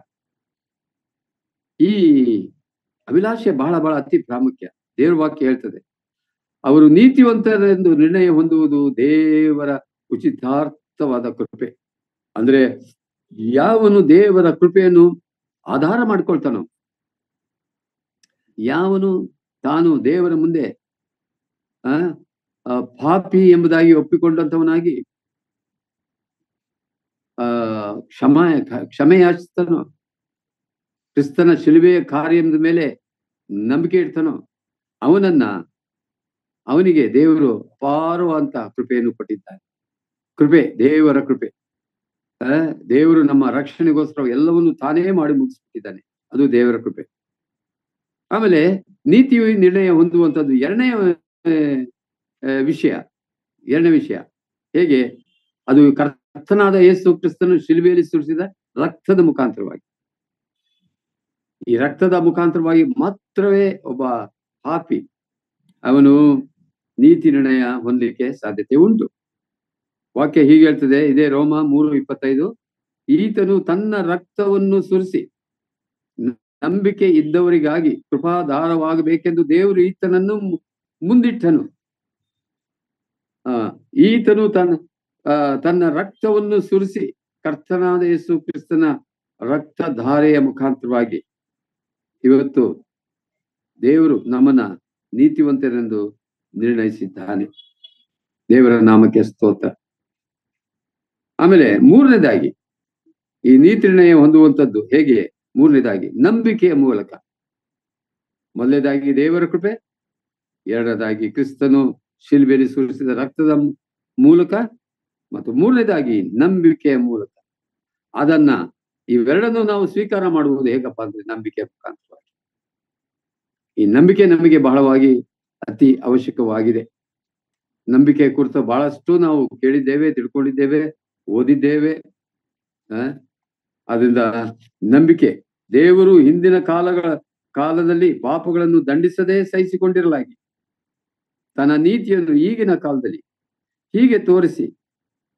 ಈ ಅಭಿಲಾಷೆ ಬಹಳ ಬಹಳ ಅತಿ ಪ್ರಾಮುಖ್ಯ. ದೇವರ ವಾಕ್ಯ ಹೇಳ್ತದೆ, ಅವರು ನೀತಿವಂತರೆಂದು ನಿರ್ಣಯ ಹೊಂದುವುದು ದೇವರ ಉಚಿತಾರ್ಥವಾದ ಕೃಪೆ. ಅಂದ್ರೆ ಯಾವನು ದೇವರ ಕೃಪೆಯನ್ನು ಆಧಾರ ಮಾಡ್ಕೊಳ್ತಾನೋ, ಯಾವನು ತಾನು ದೇವರ ಮುಂದೆ ಪಾಪಿ ಎಂಬುದಾಗಿ ಒಪ್ಪಿಕೊಂಡಂತವನಾಗಿ ಕ್ಷಮೆಯಾಚಿಸ್ತಾನೋ, ಕ್ರಿಸ್ತನ ಶಿಲುಬೆಯ ಕಾರ್ಯದ ಮೇಲೆ ನಂಬಿಕೆ ಇಡ್ತಾನೋ, ಅವನಿಗೆ ದೇವರು ಅಪಾರವಾದಂತ ಕೃಪೆಯನ್ನು ಕೊಟ್ಟಿದ್ದಾನೆ. ಕೃಪೆ, ದೇವರ ಕೃಪೆ. ದೇವರು ನಮ್ಮ ರಕ್ಷಣೆಗೋಸ್ಕರ ಎಲ್ಲವನ್ನು ತಾನೇ ಮಾಡಿ ಮುಗಿಸ್ಬಿಟ್ಟಿದ್ದಾನೆ. ಅದು ದೇವರ ಕೃಪೆ. ಆಮೇಲೆ ನೀತಿ ನಿರ್ಣಯ ಹೊಂದುವಂಥದ್ದು ಎರಡನೇ ವಿಷಯ ಹೇಗೆ? ಅದು ಕರ್ತನಾದ ಯೇಸು ಕ್ರಿಸ್ತನು ಶಿಲುಬೆಯಲ್ಲಿ ಸುರಿಸಿದ ರಕ್ತದ ಮುಖಾಂತರವಾಗಿ. ಈ ರಕ್ತದ ಮುಖಾಂತರವಾಗಿ ಮಾತ್ರವೇ ಒಬ್ಬ ಪಾಪಿ ಅವನು ನೀತಿ ನಿರ್ಣಯ ಹೊಂದಲಿಕ್ಕೆ ಸಾಧ್ಯತೆ ಉಂಟು. ವಾಕ್ಯ ಹೀಗೆ ಹೇಳ್ತದೆ, ಇದೇ ರೋಮ 3:25, ಈತನು ತನ್ನ ರಕ್ತವನ್ನು ಸುರಿಸಿ ನಂಬಿಕೆ ಇದ್ದವರಿಗಾಗಿ ಕೃಪಾಧಾರವಾಗಬೇಕೆಂದು ದೇವರು ಈತನನ್ನು ಮುಂದಿಟ್ಟನು. ಈತನು ತನ್ನ ರಕ್ತವನ್ನು ಸುರಿಸಿ, ಕರ್ತನಾದ ಯೇಸು ಕ್ರಿಸ್ತನ ರಕ್ತಧಾರೆಯ ಮುಖಾಂತರವಾಗಿ ಇವತ್ತು ದೇವರು ನಮ್ಮನ್ನ ನೀತಿವಂತರೆಂದು ನಿರ್ಣಯಿಸಿದ್ದಾನೆ. ದೇವರ ನಾಮಕ್ಕೆ ಸ್ತೋತ್ರ. ಆಮೇಲೆ ಮೂರನೇದಾಗಿ ಈ ನೀತಿ ನಿರ್ಣಯ ಹೊಂದುವಂಥದ್ದು ಹೇಗೆ? ಮೂರನೇದಾಗಿ ನಂಬಿಕೆಯ ಮೂಲಕ. ಮೊದಲನೇದಾಗಿ ದೇವರ ಕೃಪೆ, ಎರಡನೇದಾಗಿ ಕ್ರಿಸ್ತನು ಶಿಲುಬೆಯಲ್ಲಿ ಸುರಿಸಿದ ರಕ್ತದ ಮೂಲಕ, ಮತ್ತು ಮೂರನೇದಾಗಿ ನಂಬಿಕೆಯ ಮೂಲಕ. ಇವೆರಡನ್ನು ನಾವು ಸ್ವೀಕಾರ ಮಾಡುವುದು ಹೇಗಪ್ಪ ಅಂದ್ರೆ ನಂಬಿಕೆಯ ಮುಖಾಂತರವಾಗಿ. ಈ ನಂಬಿಕೆ ನಮಗೆ ಬಹಳವಾಗಿ ಅತಿ ಅವಶ್ಯಕವಾಗಿದೆ. ನಂಬಿಕೆ ಕುರಿತು ಬಹಳಷ್ಟು ನಾವು ಕೇಳಿದ್ದೇವೆ, ತಿಳ್ಕೊಂಡಿದ್ದೇವೆ, ಓದಿದ್ದೇವೆ. ಅದರಿಂದ ನಂಬಿಕೆ, ದೇವರು ಹಿಂದಿನ ಕಾಲದಲ್ಲಿ ಪಾಪಗಳನ್ನು ದಂಡಿಸದೆ ಸಹಿಸಿಕೊಂಡಿರಲಾಗಿ ತನ್ನ ನೀತಿಯನ್ನು ಈಗಿನ ಕಾಲದಲ್ಲಿ ಹೀಗೆ ತೋರಿಸಿ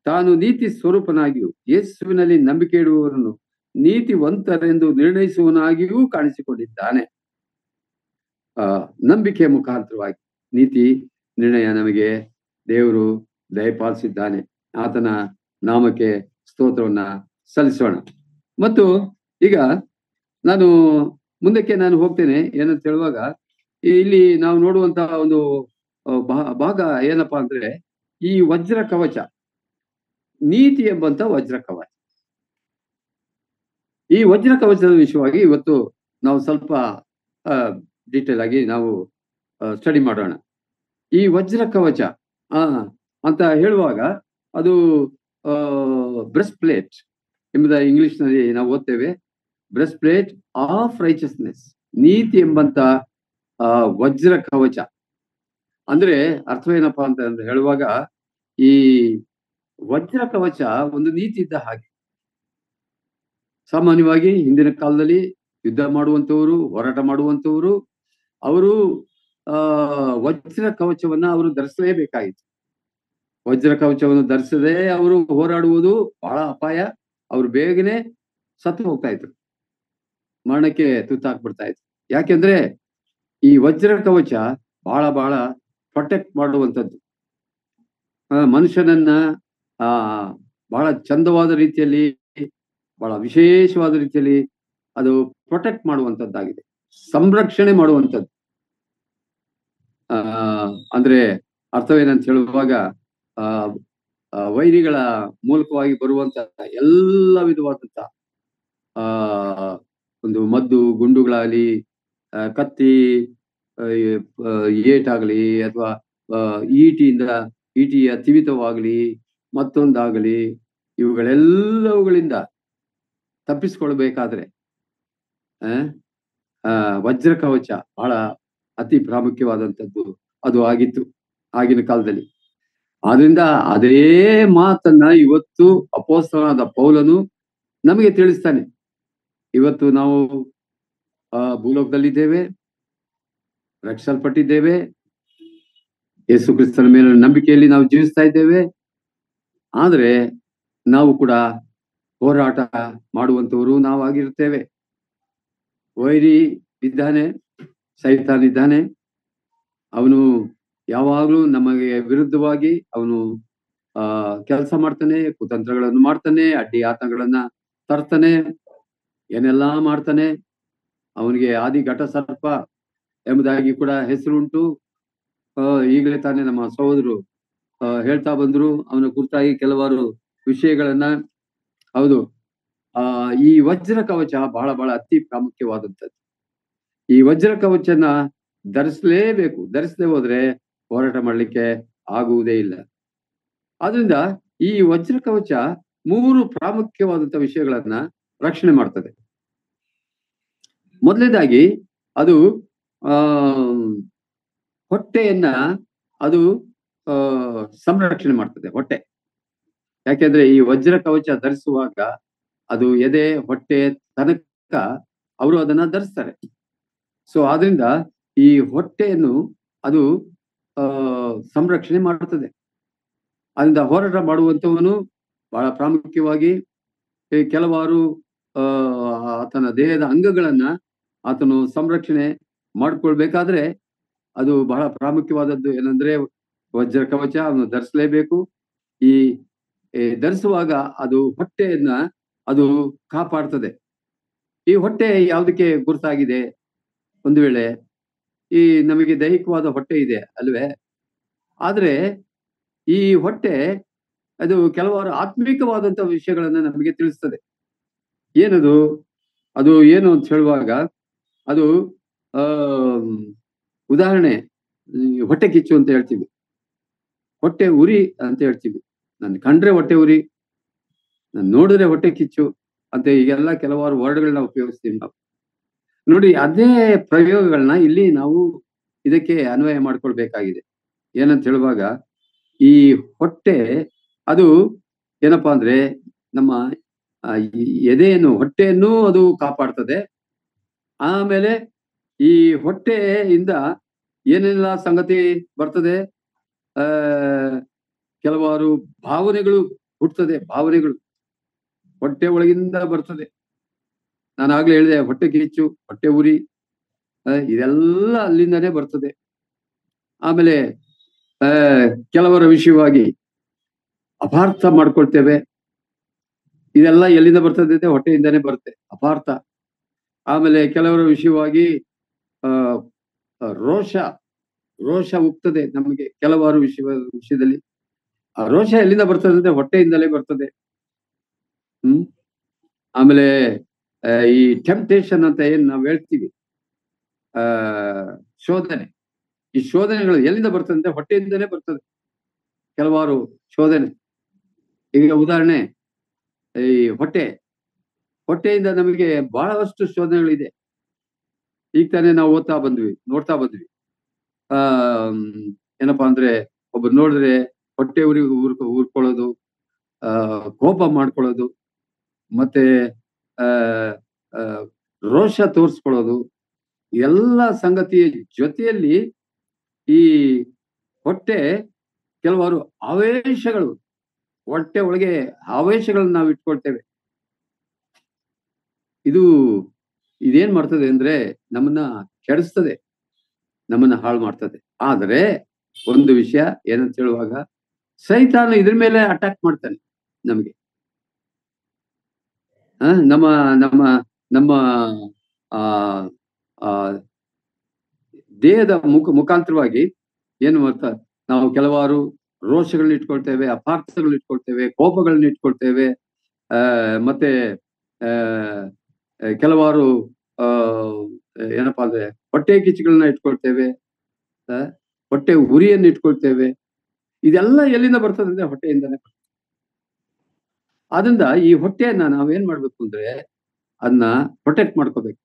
ತಾನು ನೀತಿ ಸ್ವರೂಪನಾಗಿಯೂ ಯೇಸುವಿನಲ್ಲಿ ನಂಬಿಕೆ ಇಡುವವರನ್ನು ನೀತಿವಂತರೆಂದು ನಿರ್ಣಯಿಸುವನಾಗಿಯೂ ಕಾಣಿಸಿಕೊಂಡಿದ್ದಾನೆ. ನಂಬಿಕೆಯ ಮುಖಾಂತರವಾಗಿ ನೀತಿ ನಿರ್ಣಯ ನಮಗೆ ದೇವರು ದಯಪಾಲಿಸಿದ್ದಾನೆ. ಆತನ ನಾಮಕ್ಕೆ ಸ್ತೋತ್ರವನ್ನ ಸಲ್ಲಿಸೋಣ. ಮತ್ತು ಈಗ ಮುಂದಕ್ಕೆ ನಾನು ಹೋಗ್ತೇನೆ. ಏನಂತ ಹೇಳುವಾಗ, ಇಲ್ಲಿ ನಾವು ನೋಡುವಂತಹ ಒಂದು ಭಾಗ ಏನಪ್ಪಾ ಅಂದ್ರೆ, ಈ ವಜ್ರ ಕವಚ, ನೀತಿ ಎಂಬಂತ ವಜ್ರ ಕವಚ. ಈ ವಜ್ರ ಕವಚದ ವಿಷಯವಾಗಿ ಇವತ್ತು ನಾವು ಸ್ವಲ್ಪ ಡೀಟೇಲ್ ಆಗಿ ನಾವು ಸ್ಟಡಿ ಮಾಡೋಣ. ಈ ವಜ್ರ ಕವಚ ಅಂತ ಹೇಳುವಾಗ ಅದು ಬ್ರೆಸ್ಟ್ ಪ್ಲೇಟ್ ಎಂಬುದ ಇಂಗ್ಲಿಷ್ ನಲ್ಲಿ ನಾವು ಓದ್ತೇವೆ. ಬ್ರೆಸ್ಟ್ ಪ್ಲೇಟ್ ಆಫ್ ರೈಚಸ್ನೆಸ್, ನೀತಿ ಎಂಬಂತ ವಜ್ರ ಕವಚ. ಅಂದ್ರೆ ಅರ್ಥವೇನಪ್ಪಾ ಅಂತ ಹೇಳುವಾಗ, ಈ ವಜ್ರ ಕವಚ ಒಂದು ನೀತಿ ಇದ್ದ ಹಾಗೆ. ಸಾಮಾನ್ಯವಾಗಿ ಹಿಂದಿನ ಕಾಲದಲ್ಲಿ ಯುದ್ಧ ಮಾಡುವಂತವರು, ಹೋರಾಟ ಮಾಡುವಂತವರು, ಅವರು ವಜ್ರ ಕವಚವನ್ನ ಅವರು ಧರಿಸಲೇಬೇಕಾಗಿತ್ತು. ವಜ್ರ ಕವಚವನ್ನು ಧರಿಸದೆ ಅವರು ಹೋರಾಡುವುದು ಬಹಳ ಅಪಾಯ. ಅವರು ಬೇಗನೆ ಸತ್ತು ಹೋಗ್ತಾ ಇದ್ರು, ಮರಣಕ್ಕೆ ತುತ್ತಾಕ್ಬಿಡ್ತಾ ಇದ್ರು. ಯಾಕೆಂದ್ರೆ ಈ ವಜ್ರ ಕವಚ ಬಹಳ ಬಹಳ ಪ್ರೊಟೆಕ್ಟ್ ಮಾಡುವಂಥದ್ದು, ಮನುಷ್ಯನನ್ನ ಬಹಳ ಚಂದವಾದ ರೀತಿಯಲ್ಲಿ, ಬಹಳ ವಿಶೇಷವಾದ ರೀತಿಯಲ್ಲಿ ಅದು ಪ್ರೊಟೆಕ್ಟ್ ಮಾಡುವಂಥದ್ದಾಗಿದೆ, ಸಂರಕ್ಷಣೆ ಮಾಡುವಂಥದ್ದು. ಅಂದ್ರೆ ಅರ್ಥವೇನಂತ ಹೇಳುವಾಗ, ವೈರಿಗಳ ಮೂಲಕವಾಗಿ ಬರುವಂತ ಎಲ್ಲ ವಿಧವಾದಂತ ಒಂದು ಮದ್ದು ಗುಂಡುಗಳಾಗಲಿ, ಕತ್ತಿ ಏಟಾಗಲಿ, ಅಥವಾ ಈಟಿಯ ತಿವಿತವಾಗಲಿ, ಮತ್ತೊಂದಾಗಲಿ, ಇವುಗಳೆಲ್ಲವುಗಳಿಂದ ತಪ್ಪಿಸ್ಕೊಳ್ಬೇಕಾದ್ರೆ ವಜ್ರ ಕವಚ ಬಹಳ ಅತಿ ಪ್ರಾಮುಖ್ಯವಾದಂಥದ್ದು ಅದು ಆಗಿತ್ತು ಆಗಿನ ಕಾಲದಲ್ಲಿ. ಆದ್ರಿಂದ ಅದೇ ಮಾತನ್ನ ಇವತ್ತು ಅಪೊಸ್ತಲನಾದ ಪೌಲನು ನಮಗೆ ತಿಳಿಸ್ತಾನೆ. ಇವತ್ತು ನಾವು ಭೂಲೋಕದಲ್ಲಿದ್ದೇವೆ, ರಕ್ಷಿಸಲ್ಪಟ್ಟಿದ್ದೇವೆ, ಯೇಸು ಕ್ರಿಸ್ತನ ಮೇಲೆ ನಂಬಿಕೆಯಲ್ಲಿ ನಾವು ಜೀವಿಸ್ತಾ ಇದ್ದೇವೆ. ಆದ್ರೆ ನಾವು ಕೂಡ ಹೋರಾಟ ಮಾಡುವಂತವರು ನಾವಾಗಿರುತ್ತೇವೆ. ವೈರಿ ಇದ್ದಾನೆ, ಸೈತಾನ್ ಇದ್ದಾನೆ. ಅವನು ಯಾವಾಗ್ಲೂ ನಮಗೆ ವಿರುದ್ಧವಾಗಿ ಅವನು ಕೆಲಸ ಮಾಡ್ತಾನೆ, ಕುತಂತ್ರಗಳನ್ನು ಮಾಡ್ತಾನೆ, ಅಡ್ಡಿ ಆತಂಕಗಳನ್ನ ತರ್ತಾನೆ, ಏನೆಲ್ಲಾ ಮಾಡ್ತಾನೆ. ಅವನಿಗೆ ಆದಿ ಘಟ ಸರ್ಪ ಎಂಬುದಾಗಿ ಕೂಡ ಹೆಸರುಂಟು. ಈಗಲೇ ತಾನೇ ನಮ್ಮ ಸಹೋದರು ಹೇಳ್ತಾ ಬಂದ್ರು ಅವನ ಕುರಿತಾಗಿ ಕೆಲವಾರು ವಿಷಯಗಳನ್ನ. ಹೌದು, ಈ ವಜ್ರ ಕವಚ ಬಹಳ ಬಹಳ ಅತಿ ಪ್ರಾಮುಖ್ಯವಾದಂಥದ್ದು. ಈ ವಜ್ರ ಕವಚನ ಧರಿಸಲೇಬೇಕು. ಧರಿಸದೆ ಹೋದ್ರೆ ಹೋರಾಟ ಮಾಡ್ಲಿಕ್ಕೆ ಆಗುವುದೇ ಇಲ್ಲ. ಆದ್ರಿಂದ ಈ ವಜ್ರ ಕವಚ 3 ಪ್ರಾಮುಖ್ಯವಾದಂತ ವಿಷಯಗಳನ್ನ ರಕ್ಷಣೆ ಮಾಡ್ತದೆ. ಮೊದಲನೇದಾಗಿ ಅದು ಹೊಟ್ಟೆಯನ್ನ ಅದು ಸಂರಕ್ಷಣೆ ಮಾಡ್ತದೆ, ಹೊಟ್ಟೆ. ಯಾಕೆಂದ್ರೆ ಈ ವಜ್ರ ಕವಚ ಧರಿಸುವಾಗ ಅದು ಎದೆ ಹೊಟ್ಟೆ ತನಕ ಅವರು ಅದನ್ನ ಧರಿಸ್ತಾರೆ. ಸೊ ಆದ್ರಿಂದ ಈ ಹೊಟ್ಟೆಯನ್ನು ಅದು ಸಂರಕ್ಷಣೆ ಮಾಡುತ್ತದೆ. ಅದರಿಂದ ಹೋರಾಟ ಮಾಡುವಂತವನು ಬಹಳ ಪ್ರಾಮುಖ್ಯವಾಗಿ ಕೆಲವಾರು ಆತನ ದೇಹದ ಅಂಗಗಳನ್ನ ಆತನು ಸಂರಕ್ಷಣೆ ಮಾಡ್ಕೊಳ್ಬೇಕಾದ್ರೆ ಅದು ಬಹಳ ಪ್ರಾಮುಖ್ಯವಾದದ್ದು. ಏನಂದ್ರೆ ವಜ್ರ ಕವಚ ಅವನು ಧರಿಸಲೇಬೇಕು. ಈ ಧರಿಸುವಾಗ ಅದು ಹೊಟ್ಟೆಯನ್ನ ಅದು ಕಾಪಾಡ್ತದೆ. ಈ ಹೊಟ್ಟೆ ಯಾವುದಕ್ಕೆ ಗುರುತಾಗಿದೆ? ಒಂದು ವೇಳೆ ಈ ನಮಗೆ ದೈಹಿಕವಾದ ಹೊಟ್ಟೆ ಇದೆ ಅಲ್ವೇ, ಆದ್ರೆ ಈ ಹೊಟ್ಟೆ ಅದು ಕೆಲವಾರು ಆತ್ಮಿಕವಾದಂತ ವಿಷಯಗಳನ್ನ ನಮಗೆ ತಿಳಿಸ್ತದೆ. ಏನದು? ಅದು ಏನು ಅಂತ ಹೇಳುವಾಗ ಅದು ಉದಾಹರಣೆ, ಹೊಟ್ಟೆ ಕಿಚ್ಚು ಅಂತ ಹೇಳ್ತೀವಿ, ಹೊಟ್ಟೆ ಉರಿ ಅಂತ ಹೇಳ್ತೀವಿ. ನಾನು ಕಂಡ್ರೆ ಹೊಟ್ಟೆ ಉರಿ, ನಾನು ನೋಡಿದ್ರೆ ಹೊಟ್ಟೆ ಕಿಚ್ಚು ಅಂತ ಈಗೆಲ್ಲ ಕೆಲವಾರು ವರ್ಡ್ಗಳನ್ನ ಉಪಯೋಗಿಸ್ತೀವಿ ನಾವು. ನೋಡಿ, ಅದೇ ಪ್ರಯೋಗಗಳನ್ನ ಇಲ್ಲಿ ನಾವು ಇದಕ್ಕೆ ಅನ್ವಯ ಮಾಡ್ಕೊಳ್ಬೇಕಾಗಿದೆ. ಏನಂತ ಹೇಳುವಾಗ ಈ ಹೊಟ್ಟೆ ಅದು ಏನಪ್ಪಾ ಅಂದ್ರೆ ನಮ್ಮ ಎದೆಯನ್ನು, ಹೊಟ್ಟೆಯನ್ನು ಅದು ಕಾಪಾಡ್ತದೆ. ಆಮೇಲೆ ಈ ಹೊಟ್ಟೆಯಿಂದ ಏನೆಲ್ಲ ಸಂಗತಿ ಬರ್ತದೆ? ಕೆಲವಾರು ಭಾವನೆಗಳು ಹುಟ್ಟುತ್ತದೆ. ಭಾವನೆಗಳು ಹೊಟ್ಟೆ ಒಳಗಿಂದ ಬರ್ತದೆ. ನಾನು ಆಗ್ಲೇ ಹೇಳಿದೆ, ಹೊಟ್ಟೆ ಕಿಚ್ಚು, ಹೊಟ್ಟೆ ಉರಿ, ಇದೆಲ್ಲ ಅಲ್ಲಿಂದನೇ ಬರ್ತದೆ. ಆಮೇಲೆ ಕೆಲವರ ವಿಷಯವಾಗಿ ಅಪಾರ್ಥ ಮಾಡ್ಕೊಳ್ತೇವೆ. ಇದೆಲ್ಲ ಎಲ್ಲಿಂದ ಬರ್ತದೆ? ಹೊಟ್ಟೆಯಿಂದನೇ ಬರುತ್ತೆ, ಅಪಾರ್ಥ. ಆಮೇಲೆ ಕೆಲವರ ವಿಷಯವಾಗಿ ರೋಷ ಉಕ್ತದೆ ನಮಗೆ ಕೆಲವಾರು ವಿಷಯದಲ್ಲಿ. ಆ ರೋಷ ಎಲ್ಲಿಂದ ಬರ್ತದೆ ಅಂದ್ರೆ ಹೊಟ್ಟೆಯಿಂದಲೇ ಬರ್ತದೆ. ಆಮೇಲೆ ಈ ಟೆಂಪ್ಟೇಷನ್ ಅಂತ ಏನ್ ನಾವು ಹೇಳ್ತೀವಿ, ಶೋಧನೆ, ಈ ಶೋಧನೆಗಳು ಎಲ್ಲಿಂದ ಬರ್ತದೆ ಅಂದ್ರೆ ಹೊಟ್ಟೆಯಿಂದಲೇ ಬರ್ತದೆ. ಕೆಲವಾರು ಶೋಧನೆ, ಈಗ ಉದಾಹರಣೆ ಈ ಹೊಟ್ಟೆಯಿಂದ ನಮಗೆ ಬಹಳಷ್ಟು ಶೋಧನೆಗಳಿದೆ. ಈಗ ತಾನೇ ನಾವು ನೋಡ್ತಾ ಬಂದ್ವಿ. ಏನಪ್ಪಾ ಅಂದ್ರೆ ಒಬ್ರು ನೋಡಿದ್ರೆ ಹೊಟ್ಟೆ ಊರ್ಕೊಳ್ಳೋದು, ಕೋಪ ಮಾಡ್ಕೊಳ್ಳೋದು, ಮತ್ತೆ ಆ ಆ, ರೋಷ ತೋರಿಸ್ಕೊಳ್ಳೋದು, ಎಲ್ಲ ಸಂಗತಿಯ ಜೊತೆಯಲ್ಲಿ ಈ ಹೊಟ್ಟೆ ಕೆಲವಾರು ಆವೇಶಗಳು, ಹೊಟ್ಟೆ ಒಳಗೆ ಆವೇಶಗಳನ್ನ ನಾವು ಇಟ್ಕೊಳ್ತೇವೆ. ಇದೇನ್ ಮಾಡ್ತದೆ ಅಂದ್ರೆ ನಮ್ಮನ್ನ ಕೆಡಿಸ್ತದೆ, ನಮ್ಮನ್ನ ಹಾಳು ಮಾಡ್ತದೆ. ಆದರೆ ಒಂದು ವಿಷಯ ಏನಂತ ಹೇಳುವಾಗ, ಸೈತಾನ ಇದ್ರ ಮೇಲೆ ಅಟ್ಯಾಕ್ ಮಾಡ್ತಾನೆ ನಮಗೆ. ನಮ್ಮ ನಮ್ಮ ನಮ್ಮ ಆ ಆ ದೇಹದ ಮುಖಾಂತರವಾಗಿ ಏನು ಮಾಡ್ತಾ ನಾವು ಕೆಲವಾರು ರೋಷಗಳನ್ನ ಇಟ್ಕೊಳ್ತೇವೆ, ಅಪಾರ್ಥಗಳನ್ನ ಇಟ್ಕೊಳ್ತೇವೆ, ಕೋಪಗಳನ್ನ ಇಟ್ಕೊಳ್ತೇವೆ, ಮತ್ತೆ ಕೆಲವಾರು ಏನಪ್ಪಾ ಅಂದ್ರೆ ಹೊಟ್ಟೆ ಕಿಚ್ಚುಗಳನ್ನ ಇಟ್ಕೊಳ್ತೇವೆ, ಹೊಟ್ಟೆ ಉರಿಯನ್ನು ಇಟ್ಕೊಳ್ತೇವೆ. ಇದೆಲ್ಲ ಎಲ್ಲಿಂದ ಬರ್ತದೆ ಅಂದ್ರೆ ಹೊಟ್ಟೆಯಿಂದಾನೆ. ಆದ್ರಿಂದ ಈ ಹೊಟ್ಟೆಯನ್ನ ನಾವೇನ್ ಮಾಡ್ಬೇಕು ಅಂದ್ರೆ ಅದನ್ನ ಪ್ರೊಟೆಕ್ಟ್ ಮಾಡ್ಕೋಬೇಕು.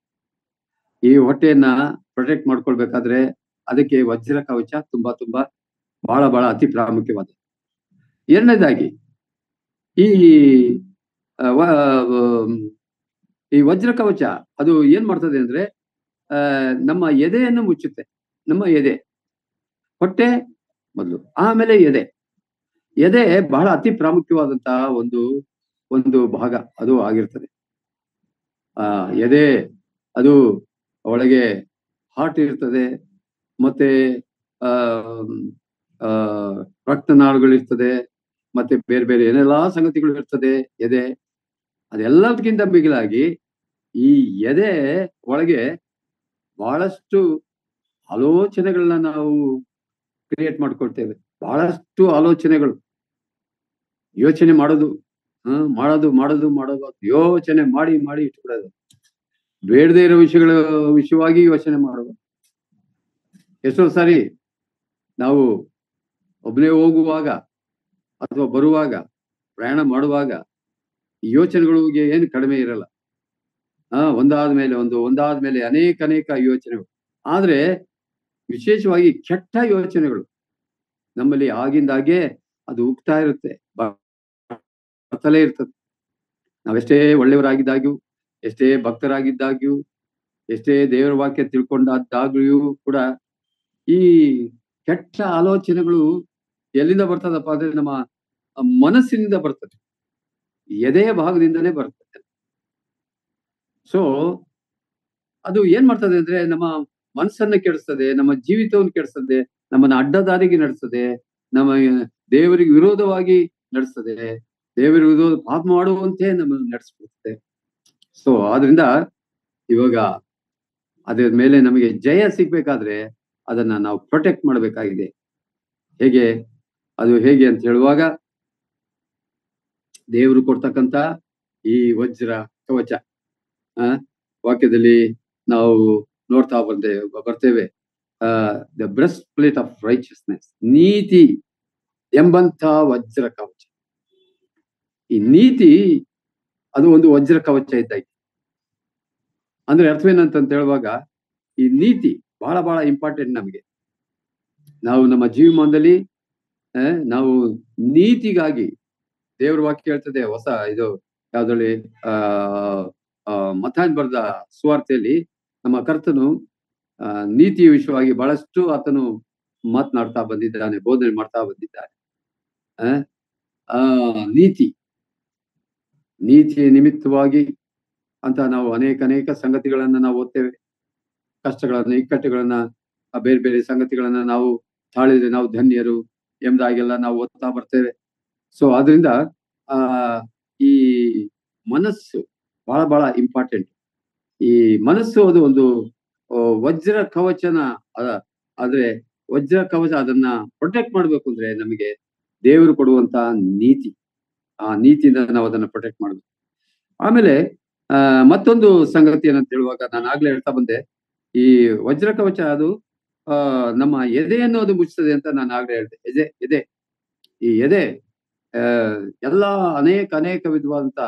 ಈ ಹೊಟ್ಟೆಯನ್ನ ಪ್ರೊಟೆಕ್ಟ್ ಮಾಡ್ಕೊಳ್ಬೇಕಾದ್ರೆ ಅದಕ್ಕೆ ವಜ್ರ ಕವಚ ತುಂಬಾ ತುಂಬಾ ಬಹಳ ಬಹಳ ಅತಿ ಪ್ರಾಮುಖ್ಯವಾದ. ಎರಡನೇದಾಗಿ ಈ ವಜ್ರ ಕವಚ ಅದು ಏನ್ ಮಾಡ್ತದೆ ಅಂದ್ರೆ ನಮ್ಮ ಎದೆಯನ್ನು ಮುಚ್ಚುತ್ತೆ. ನಮ್ಮ ಎದೆ, ಹೊಟ್ಟೆ ಮೊದಲು, ಆಮೇಲೆ ಎದೆ ಬಹಳ ಅತಿ ಪ್ರಾಮುಖ್ಯವಾದಂತಹ ಒಂದು ಭಾಗ ಅದು ಆಗಿರ್ತದೆ. ಎದೆ ಅದು ಒಳಗೆ ಹಾರ್ಟ್ ಇರ್ತದೆ, ಮತ್ತೆ ರಕ್ತನಾಳಗಳಿರ್ತದೆ, ಮತ್ತೆ ಬೇರೆ ಬೇರೆ ಏನೆಲ್ಲಾ ಸಂಗತಿಗಳು ಇರ್ತದೆ ಎದೆ. ಅದೆಲ್ಲದಕ್ಕಿಂತ ಮಿಗಿಲಾಗಿ ಈ ಎದೆ ಒಳಗೆ ಬಹಳಷ್ಟು ಆಲೋಚನೆಗಳನ್ನ ನಾವು ಕ್ರಿಯೇಟ್ ಮಾಡ್ಕೊಳ್ತೇವೆ. ಬಹಳಷ್ಟು ಆಲೋಚನೆಗಳು, ಯೋಚನೆ ಮಾಡೋದು, ಯೋಚನೆ ಮಾಡಿ ಇಟ್ಬಿಡೋದು, ಬೇಡದೇ ಇರೋ ವಿಷಯವಾಗಿ ಯೋಚನೆ ಮಾಡೋದು. ಎಷ್ಟೋ ಸಾರಿ ನಾವು ಒಬ್ಬನೇ ಹೋಗುವಾಗ ಅಥವಾ ಬರುವಾಗ, ಪ್ರಯಾಣ ಮಾಡುವಾಗ ಈ ಯೋಚನೆಗಳಿಗೆ ಏನು ಕಡಿಮೆ ಇರಲ್ಲ. ಒಂದಾದ್ಮೇಲೆ ಅನೇಕ ಯೋಚನೆಗಳು. ಆದ್ರೆ ವಿಶೇಷವಾಗಿ ಕೆಟ್ಟ ಯೋಚನೆಗಳು ನಮ್ಮಲ್ಲಿ ಆಗಿಂದಾಗೆ ಅದು ಉಗ್ತಾ ಇರುತ್ತೆ, ಬರ್ತಲೇ ಇರ್ತದೆ. ನಾವೆಷ್ಟೇ ಒಳ್ಳೆಯವರಾಗಿದ್ದಾಗ್ಯೂ, ಎಷ್ಟೇ ಭಕ್ತರಾಗಿದ್ದಾಗ್ಯೂ, ಎಷ್ಟೇ ದೇವರ ವಾಕ್ಯ ತಿಳ್ಕೊಂಡಾಗ್ಯೂ ಕೂಡ ಈ ಕೆಟ್ಟ ಆಲೋಚನೆಗಳು ಎಲ್ಲಿಂದ ಬರ್ತದಪ್ಪ ಅಂದ್ರೆ ನಮ್ಮ ಮನಸ್ಸಿನಿಂದ ಬರ್ತದೆ, ಎದೆಯ ಭಾಗದಿಂದಲೇ ಬರ್ತದೆ. ಸೊ ಅದು ಏನ್ ಮಾಡ್ತದೆ ಅಂದ್ರೆ ನಮ್ಮ ಮನಸ್ಸನ್ನ ಕೆಡಿಸ್ತದೆ, ನಮ್ಮ ಜೀವಿತವನ್ನು ಕೆಡಿಸ್ತದೆ, ನಮ್ಮನ್ನ ಅಡ್ಡದಾರಿಗೆ ನಡೆಸ್ತದೆ, ನಮ್ಮ ದೇವರಿಗೆ ವಿರೋಧವಾಗಿ ನಡೆಸ್ತದೆ, ದೇವರ ವಿರೋಧ ಪಾಪ ಮಾಡುವಂತೆ ನಮ್ಮನ್ನು ನಡೆಸ್ಬಿಡುತ್ತೆ. ಸೊ ಆದ್ರಿಂದ ಇವಾಗ ಅದ್ರ ಮೇಲೆ ನಮಗೆ ಜಯ ಸಿಗ್ಬೇಕಾದ್ರೆ ಅದನ್ನ ನಾವು ಪ್ರೊಟೆಕ್ಟ್ ಮಾಡಬೇಕಾಗಿದೆ. ಹೇಗೆ ಅಂತ ಹೇಳುವಾಗ, ದೇವರು ಕೊಡ್ತಕ್ಕಂತ ಈ ವಜ್ರ ಕವಚ ವಾಕ್ಯದಲ್ಲಿ ನಾವು ನೋಡ್ತಾ ಬರ್ತೇವೆ. The breast plate of righteousness, ನೀತಿ ಎಂಬಂತ ವಜ್ರ ಕವಚ. ಈ ನೀತಿ ಅದು ಒಂದು ವಜ್ರ ಕವಚ ಇದ್ದಾಗಿ. ಅಂದ್ರೆ ಅರ್ಥವೇನಂತ ಹೇಳುವಾಗ, ಈ ನೀತಿ ಬಹಳ ಬಹಳ ಇಂಪಾರ್ಟೆಂಟ್ ನಮಗೆ. ನಾವು ನಮ್ಮ ಜೀವಮಾನದಲ್ಲಿ ನಾವು ನೀತಿಗಾಗಿ, ದೇವ್ರ ವಾಕ್ಯ ಹೇಳ್ತದೆ, ಹೊಸ ಇದು ಯಾವ್ದ್ರಲ್ಲಿ ಮತ್ತಾಯನ ಬರೆದ ಸುವಾರ್ತೆಯಲ್ಲಿ ನಮ್ಮ ಕರ್ತನು ನೀತಿಯ ವಿಷಯವಾಗಿ ಬಹಳಷ್ಟು ಆತನು ಮಾತನಾಡ್ತಾ ಬಂದಿದ್ದಾನೆ, ಬೋಧನೆ ಮಾಡ್ತಾ ಬಂದಿದ್ದಾನೆ. ನೀತಿಯ ನಿಮಿತ್ತವಾಗಿ ಅಂತ ನಾವು ಅನೇಕ ಸಂಗತಿಗಳನ್ನ ನಾವು ಓದ್ತೇವೆ. ಕಷ್ಟಗಳನ್ನ, ಇಕ್ಕಟ್ಟುಗಳನ್ನ, ಬೇರೆ ಬೇರೆ ಸಂಗತಿಗಳನ್ನ ನಾವು ತಾಳಿದ್ರೆ ನಾವು ಧನ್ಯರು ಎಂಬುದಾಗೆಲ್ಲ ನಾವು ಓದ್ತಾ ಬರ್ತೇವೆ. ಸೊ ಆದ್ರಿಂದ ಈ ಮನಸ್ಸು ಬಹಳ ಬಹಳ ಇಂಪಾರ್ಟೆಂಟ್. ಈ ಮನಸ್ಸು ಅದು ಒಂದು ವಜ್ರ ಕವಚನ. ಆದ್ರೆ ವಜ್ರ ಕವಚ, ಅದನ್ನ ಪ್ರೊಟೆಕ್ಟ್ ಮಾಡ್ಬೇಕು ಅಂದ್ರೆ ನಮಗೆ ದೇವರು ಕೊಡುವಂತ ನೀತಿ, ಆ ನೀತಿಯಿಂದ ನಾವು ಅದನ್ನ ಪ್ರೊಟೆಕ್ಟ್ ಮಾಡ್ಬೇಕು. ಆಮೇಲೆ ಮತ್ತೊಂದು ಸಂಗತಿ ಏನಂತ ಹೇಳುವಾಗ, ನಾನು ಆಗ್ಲೇ ಹೇಳ್ತಾ ಬಂದೆ, ಈ ವಜ್ರ ಕವಚ ಅದು ನಮ್ಮ ಎದೆಯನ್ನು ಅದು ಮುಚ್ಚುತ್ತದೆ ಅಂತ ನಾನು ಆಗ್ಲೇ ಹೇಳಿದೆ. ಈ ಎದೆ ಎಲ್ಲಾ ಅನೇಕ ವಿಧವಾದಂತ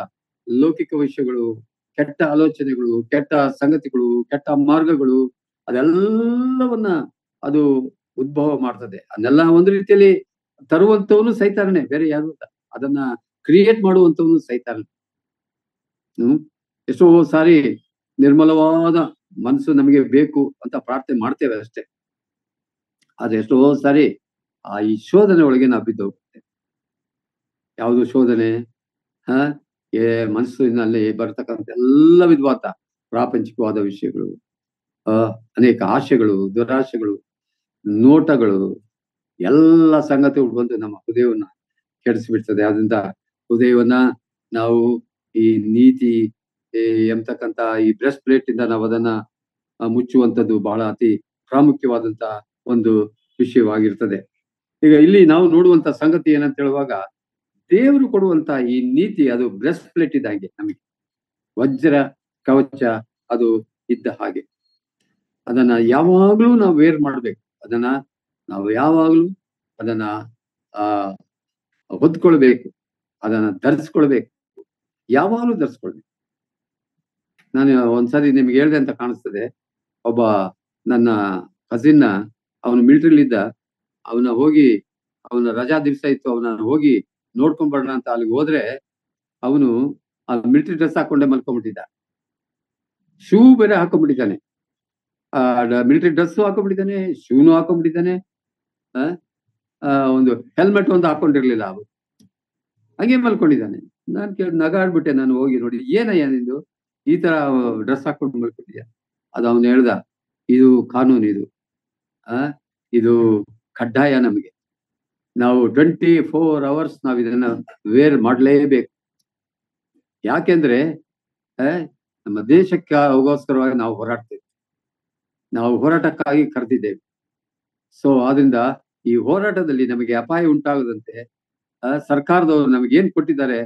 ಲೌಕಿಕ ವಿಷಯಗಳು, ಕೆಟ್ಟ ಆಲೋಚನೆಗಳು, ಕೆಟ್ಟ ಸಂಗತಿಗಳು, ಕೆಟ್ಟ ಮಾರ್ಗಗಳು, ಅದೆಲ್ಲವನ್ನ ಅದು ಉದ್ಭವ ಮಾಡ್ತದೆ. ಅದನ್ನೆಲ್ಲ ಒಂದು ರೀತಿಯಲ್ಲಿ ತರುವಂತವನು ಸೈತಾನನೇ, ಬೇರೆ ಯಾರು ಇಲ್ಲ. ಅದನ್ನ ಕ್ರಿಯೇಟ್ ಮಾಡುವಂತವನು ಸೈತಾನನೇ. ಎಷ್ಟೋ ಸಾರಿ ನಿರ್ಮಲವಾದ ಮನಸ್ಸು ನಮಗೆ ಬೇಕು ಅಂತ ಪ್ರಾರ್ಥನೆ ಮಾಡ್ತೇವೆ ಅಷ್ಟೇ. ಆದ್ರೆ ಎಷ್ಟೋ ಸಾರಿ ಈ ಶೋಧನೆ ಒಳಗೆ ನಾವು ಬಿದ್ದೋಗ್ತೇವೆ. ಯಾವುದು ಶೋಧನೆ? ಮನಸ್ಸಿನಲ್ಲಿ ಬರ್ತಕ್ಕಂಥ ಎಲ್ಲ ವಿಧವಾದ ಪ್ರಾಪಂಚಿಕವಾದ ವಿಷಯಗಳು, ಅನೇಕ ಆಶೆಗಳು, ದುರಾಶೆಗಳು, ನೋಟಗಳು, ಎಲ್ಲ ಸಂಗತಿಗಳು ಬಂದು ನಮ್ಮ ಹೃದಯವನ್ನ ಕೆಡಿಸಿಬಿಡ್ತದೆ. ಅದರಿಂದ ಹೃದಯವನ್ನ ನಾವು ಈ ನೀತಿ ಎಂಬತಕ್ಕಂತ ಈ ಬ್ರೆಸ್ಟ್ ಪ್ಲೇಟ್ ಇಂದ ನಾವು ಅದನ್ನ ಮುಚ್ಚುವಂಥದ್ದು ಬಹಳ ಅತಿ ಪ್ರಾಮುಖ್ಯವಾದಂತ ಒಂದು ವಿಷಯವಾಗಿರ್ತದೆ. ಈಗ ಇಲ್ಲಿ ನಾವು ನೋಡುವಂತ ಸಂಗತಿ ಏನಂತ ಹೇಳುವಾಗ, ದೇವರು ಕೊಡುವಂತ ಈ ನೀತಿ ಅದು ಬ್ರೆಸ್ಟ್ ಪ್ಲೇಟ್ ಇದ್ದ ಹಾಗೆ, ನಮಗೆ ವಜ್ರ ಕವಚ ಅದು ಇದ್ದ ಹಾಗೆ. ಅದನ್ನ ಯಾವಾಗ್ಲೂ ನಾವು ವೇರ್ ಮಾಡ್ಬೇಕು. ಅದನ್ನ ನಾವು ಯಾವಾಗ್ಲೂ ಅದನ್ನ ಹೊದ್ಕೊಳ್ಬೇಕು, ಅದನ್ನ ಧರಿಸ್ಕೊಳ್ಬೇಕು, ಯಾವಾಗ್ಲೂ ಧರಿಸ್ಕೊಳ್ಬೇಕು. ನಾನು ಒಂದ್ಸರಿ ನಿಮ್ಗೆ ಹೇಳ್ದೆ ಅಂತ ಕಾಣಿಸ್ತದೆ. ಒಬ್ಬ ನನ್ನ ಕಸಿನ್ನ, ಅವನು ಮಿಲಿಟರಿಲಿದ್ದ, ಅವನ ರಜಾ ದಿವಸ ಇತ್ತು, ಅವನ ಹೋಗಿ ನೋಡ್ಕೊಂಡ್ ಬರೋಣ ಅಂತ ಅಲ್ಲಿಗೆ ಹೋದ್ರೆ, ಅವನು ಆ ಮಿಲಿಟರಿ ಡ್ರೆಸ್ ಹಾಕೊಂಡೆ ಮಲ್ಕೊಂಡ್ಬಿಟ್ಟಿದ್ದ. ಶೂ ಬೇರೆ ಹಾಕೊಂಡ್ಬಿಟ್ಟಿದ್ದಾನೆ, ಮಿಲಿಟರಿ ಡ್ರೆಸ್ ಹಾಕೊಂಡ್ಬಿಟ್ಟಿದ್ದಾನೆ, ಶೂನು ಹಾಕೊಂಡ್ಬಿಟ್ಟಿದ್ದಾನೆ, ಒಂದು ಹೆಲ್ಮೆಟ್ ಒಂದು ಹಾಕೊಂಡಿರ್ಲಿಲ್ಲ. ಅವನು ಹಂಗೆ ಮಲ್ಕೊಂಡಿದ್ದಾನೆ. ನಾನು ನಗಾಡ್ಬಿಟ್ಟೆ. ನಾನು ಹೋಗಿ ನೋಡಿ, ಏನಯ್ಯ ನಿಂದು ಈ ತರ ಡ್ರೆಸ್ ಹಾಕೊಂಡು ಮಲ್ಕೊಂಡಿದ್ಯಾ? ಅದು ಅವನು ಹೇಳ್ದ, ಇದು ಕಾನೂನು, ಇದು ಕಡ್ಡಾಯ. ನಮಗೆ ನಾವು 24 hours ನಾವು ಇದನ್ನ ವೇರ್ ಮಾಡಲೇಬೇಕು. ಯಾಕೆಂದ್ರೆ ನಮ್ಮ ದೇಶಕ್ಕೋಸ್ಕರವಾಗಿ ನಾವು ಹೋರಾಡ್ತೇವೆ, ನಾವು ಹೋರಾಟಕ್ಕಾಗಿ ಕರೆದಿದ್ದೇವೆ. ಸೊ ಆದ್ರಿಂದ ಈ ಹೋರಾಟದಲ್ಲಿ ನಮಗೆ ಅಪಾಯ ಉಂಟಾಗದಂತೆ ಸರ್ಕಾರದವರು ನಮಗೇನ್ ಕೊಟ್ಟಿದ್ದಾರೆ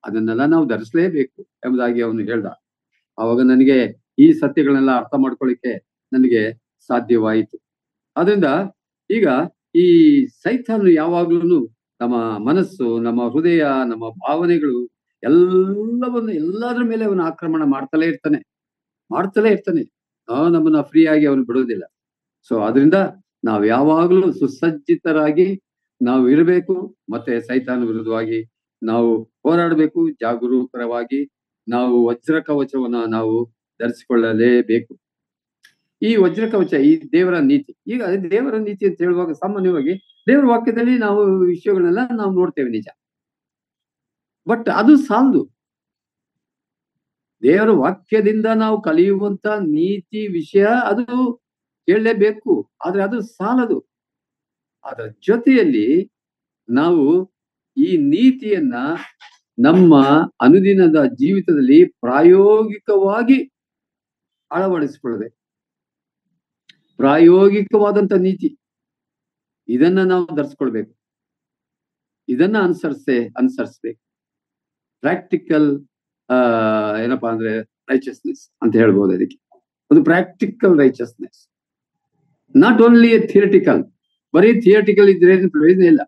ಅದನ್ನೆಲ್ಲ ನಾವು ಧರಿಸಲೇಬೇಕು ಎಂಬುದಾಗಿ ಅವನು ಹೇಳ್ದ. ಆವಾಗ ನನಗೆ ಈ ಸತ್ಯಗಳನ್ನೆಲ್ಲ ಅರ್ಥ ಮಾಡ್ಕೊಳ್ಳಿಕ್ಕೆ ನನಗೆ ಸಾಧ್ಯವಾಯಿತು. ಆದ್ರಿಂದ ಈಗ ಈ ಸೈತಾನು ಯಾವಾಗ್ಲೂ ನಮ್ಮ ಮನಸ್ಸು, ನಮ್ಮ ಹೃದಯ, ನಮ್ಮ ಭಾವನೆಗಳು ಎಲ್ಲದ್ರ ಮೇಲೆ ಅವನು ಆಕ್ರಮಣ ಮಾಡ್ತಲೇ ಇರ್ತಾನೆ. ನಮ್ಮನ್ನ ಫ್ರೀ ಆಗಿ ಅವನು ಬಿಡೋದಿಲ್ಲ. ಸೊ ಅದರಿಂದ ನಾವು ಯಾವಾಗ್ಲೂ ಸುಸಜ್ಜಿತರಾಗಿ ನಾವು ಇರಬೇಕು. ಮತ್ತೆ ಸೈತಾನ ವಿರುದ್ಧವಾಗಿ ನಾವು ಹೋರಾಡಬೇಕು. ಜಾಗರೂಕರವಾಗಿ ನಾವು ವಜ್ರ ಕವಚವನ್ನ ನಾವು ಧರಿಸಿಕೊಳ್ಳಲೇಬೇಕು. ಈ ವಜ್ರ ಕವಚ ಈ ದೇವರ ನೀತಿ. ಈಗ ದೇವರ ನೀತಿ ಅಂತ ಹೇಳುವಾಗ ಸಾಮಾನ್ಯವಾಗಿ ದೇವರ ವಾಕ್ಯದಲ್ಲಿ ನಾವು ವಿಷಯಗಳನ್ನೆಲ್ಲ ನಾವು ನೋಡ್ತೇವೆ, ನಿಜ. ಬಟ್ ಅದು ಸಾಲದು. ದೇವರ ವಾಕ್ಯದಿಂದ ನಾವು ಕಲಿಯುವಂತ ನೀತಿ ವಿಷಯ ಅದು ಕೇಳಲೇಬೇಕು, ಆದ್ರೆ ಅದು ಸಾಲದು. ಅದರ ಜೊತೆಯಲ್ಲಿ ನಾವು ಈ ನೀತಿಯನ್ನ ನಮ್ಮ ಅನುದಿನದ ಜೀವಿತದಲ್ಲಿ ಪ್ರಾಯೋಗಿಕವಾಗಿ ಅಳವಡಿಸಿಕೊಳ್ಳಬೇಕು. ಪ್ರಾಯೋಗಿಕವಾದಂತ ನೀತಿ, ಇದನ್ನ ನಾವು ಧರಿಸ್ಕೊಳ್ಬೇಕು, ಇದನ್ನ ಅನುಸರಿಸ್ಬೇಕು. ಪ್ರಾಕ್ಟಿಕಲ್ ಏನಪ್ಪಾ ಅಂದ್ರೆ ರೈಚಸ್ನೆಸ್ ಅಂತ ಹೇಳ್ಬೋದು. ಅದಕ್ಕೆ ಒಂದು practical righteousness, not only theoretical. ಬರೀ ಥಿಯರಿಟಿಕಲ್ ಇದ್ರೆ ಪ್ರಯೋಜನ ಇಲ್ಲ.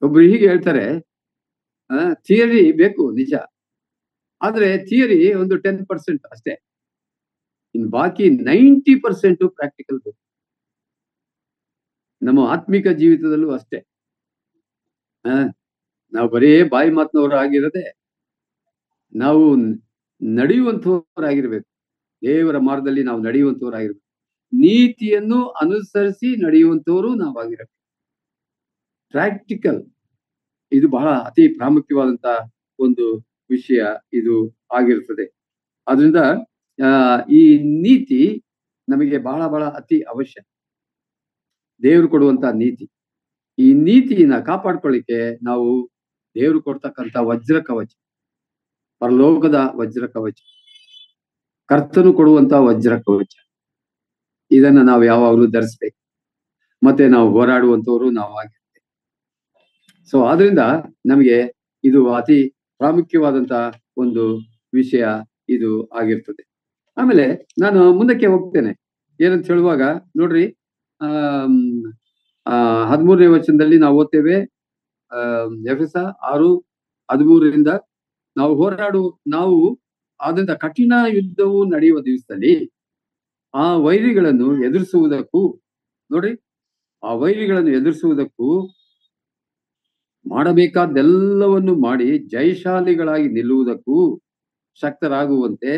ಒಬ್ರು ಹೀಗೆ ಹೇಳ್ತಾರೆ, ಥಿಯರಿ ಬೇಕು ನಿಜ, ಆದ್ರೆ ಥಿಯರಿ ಒಂದು 10% ಅಷ್ಟೇ, ಇನ್ನು ಬಾಕಿ 90% ಪ್ರಾಕ್ಟಿಕಲ್ ಬೇಕು. ನಮ್ಮ ಆತ್ಮಿಕ ಜೀವಿತದಲ್ಲೂ ಅಷ್ಟೇ. ನಾವು ಬರೀ ಬಾಯಿ ಮಾತಿನವರು ಆಗಿರದೆ ನಾವು ನಡೆಯುವಂತವರಾಗಿರ್ಬೇಕು. ದೇವರ ಮಾರ್ಗದಲ್ಲಿ ನಾವು ನಡೆಯುವಂತವರಾಗಿರ್ಬೇಕು. ನೀತಿಯನ್ನು ಅನುಸರಿಸಿ ನಡೆಯುವಂತವರು ನಾವಾಗಿರಬೇಕು. ಪ್ರಾಕ್ಟಿಕಲ್ ಇದು ಬಹಳ ಅತಿ ಪ್ರಾಮುಖ್ಯವಾದಂತ ಒಂದು ವಿಷಯ ಇದು ಆಗಿರ್ತದೆ. ಆದ್ರಿಂದ ಈ ನೀತಿ ನಮಗೆ ಬಹಳ ಬಹಳ ಅತಿ ಅವಶ್ಯ. ದೇವರು ಕೊಡುವಂತ ನೀತಿ, ಈ ನೀತಿಯನ್ನ ಕಾಪಾಡ್ಕೊಳ್ಳಿಕ್ಕೆ ನಾವು ದೇವರು ಕೊಡ್ತಕ್ಕಂಥ ವಜ್ರ ಕವಚ, ಪರಲೋಕದ ವಜ್ರ ಕವಚ, ಕರ್ತನು ಕೊಡುವಂತ ವಜ್ರ ಕವಚ, ಇದನ್ನ ನಾವು ಯಾವಾಗಲೂ ಧರಿಸ್ಬೇಕು. ಮತ್ತೆ ನಾವು ಹೋರಾಡುವಂತವರು ನಾವು ಆಗಿರ್ತೇವೆ. ಸೊ ಆದ್ರಿಂದ ನಮಗೆ ಇದು ಅತಿ ಪ್ರಾಮುಖ್ಯವಾದಂತ ಒಂದು ವಿಷಯ ಇದು ಆಗಿರ್ತದೆ. ಆಮೇಲೆ ನಾನು ಮುಂದಕ್ಕೆ ಹೋಗ್ತೇನೆ. ಏನಂತ ಹೇಳುವಾಗ ನೋಡ್ರಿ, 13ನೇ ವಚನದಲ್ಲಿ ನಾವು ಓದ್ತೇವೆ, ಎಫೆಸ 6:13 ನಾವು ಆದ್ರಿಂದ ಕಠಿಣ ಯುದ್ಧವು ನಡೆಯುವ ದಿವಸದಲ್ಲಿ ಆ ವೈರಿಗಳನ್ನು ಎದುರಿಸುವುದಕ್ಕೂ, ನೋಡ್ರಿ, ಆ ವೈರಿಗಳನ್ನು ಎದುರಿಸುವುದಕ್ಕೂ ಮಾಡಬೇಕಾದ್ದೆಲ್ಲವನ್ನು ಮಾಡಿ ಜಯಶಾಲಿಗಳಾಗಿ ನಿಲ್ಲುವುದಕ್ಕೂ ಶಕ್ತರಾಗುವಂತೆ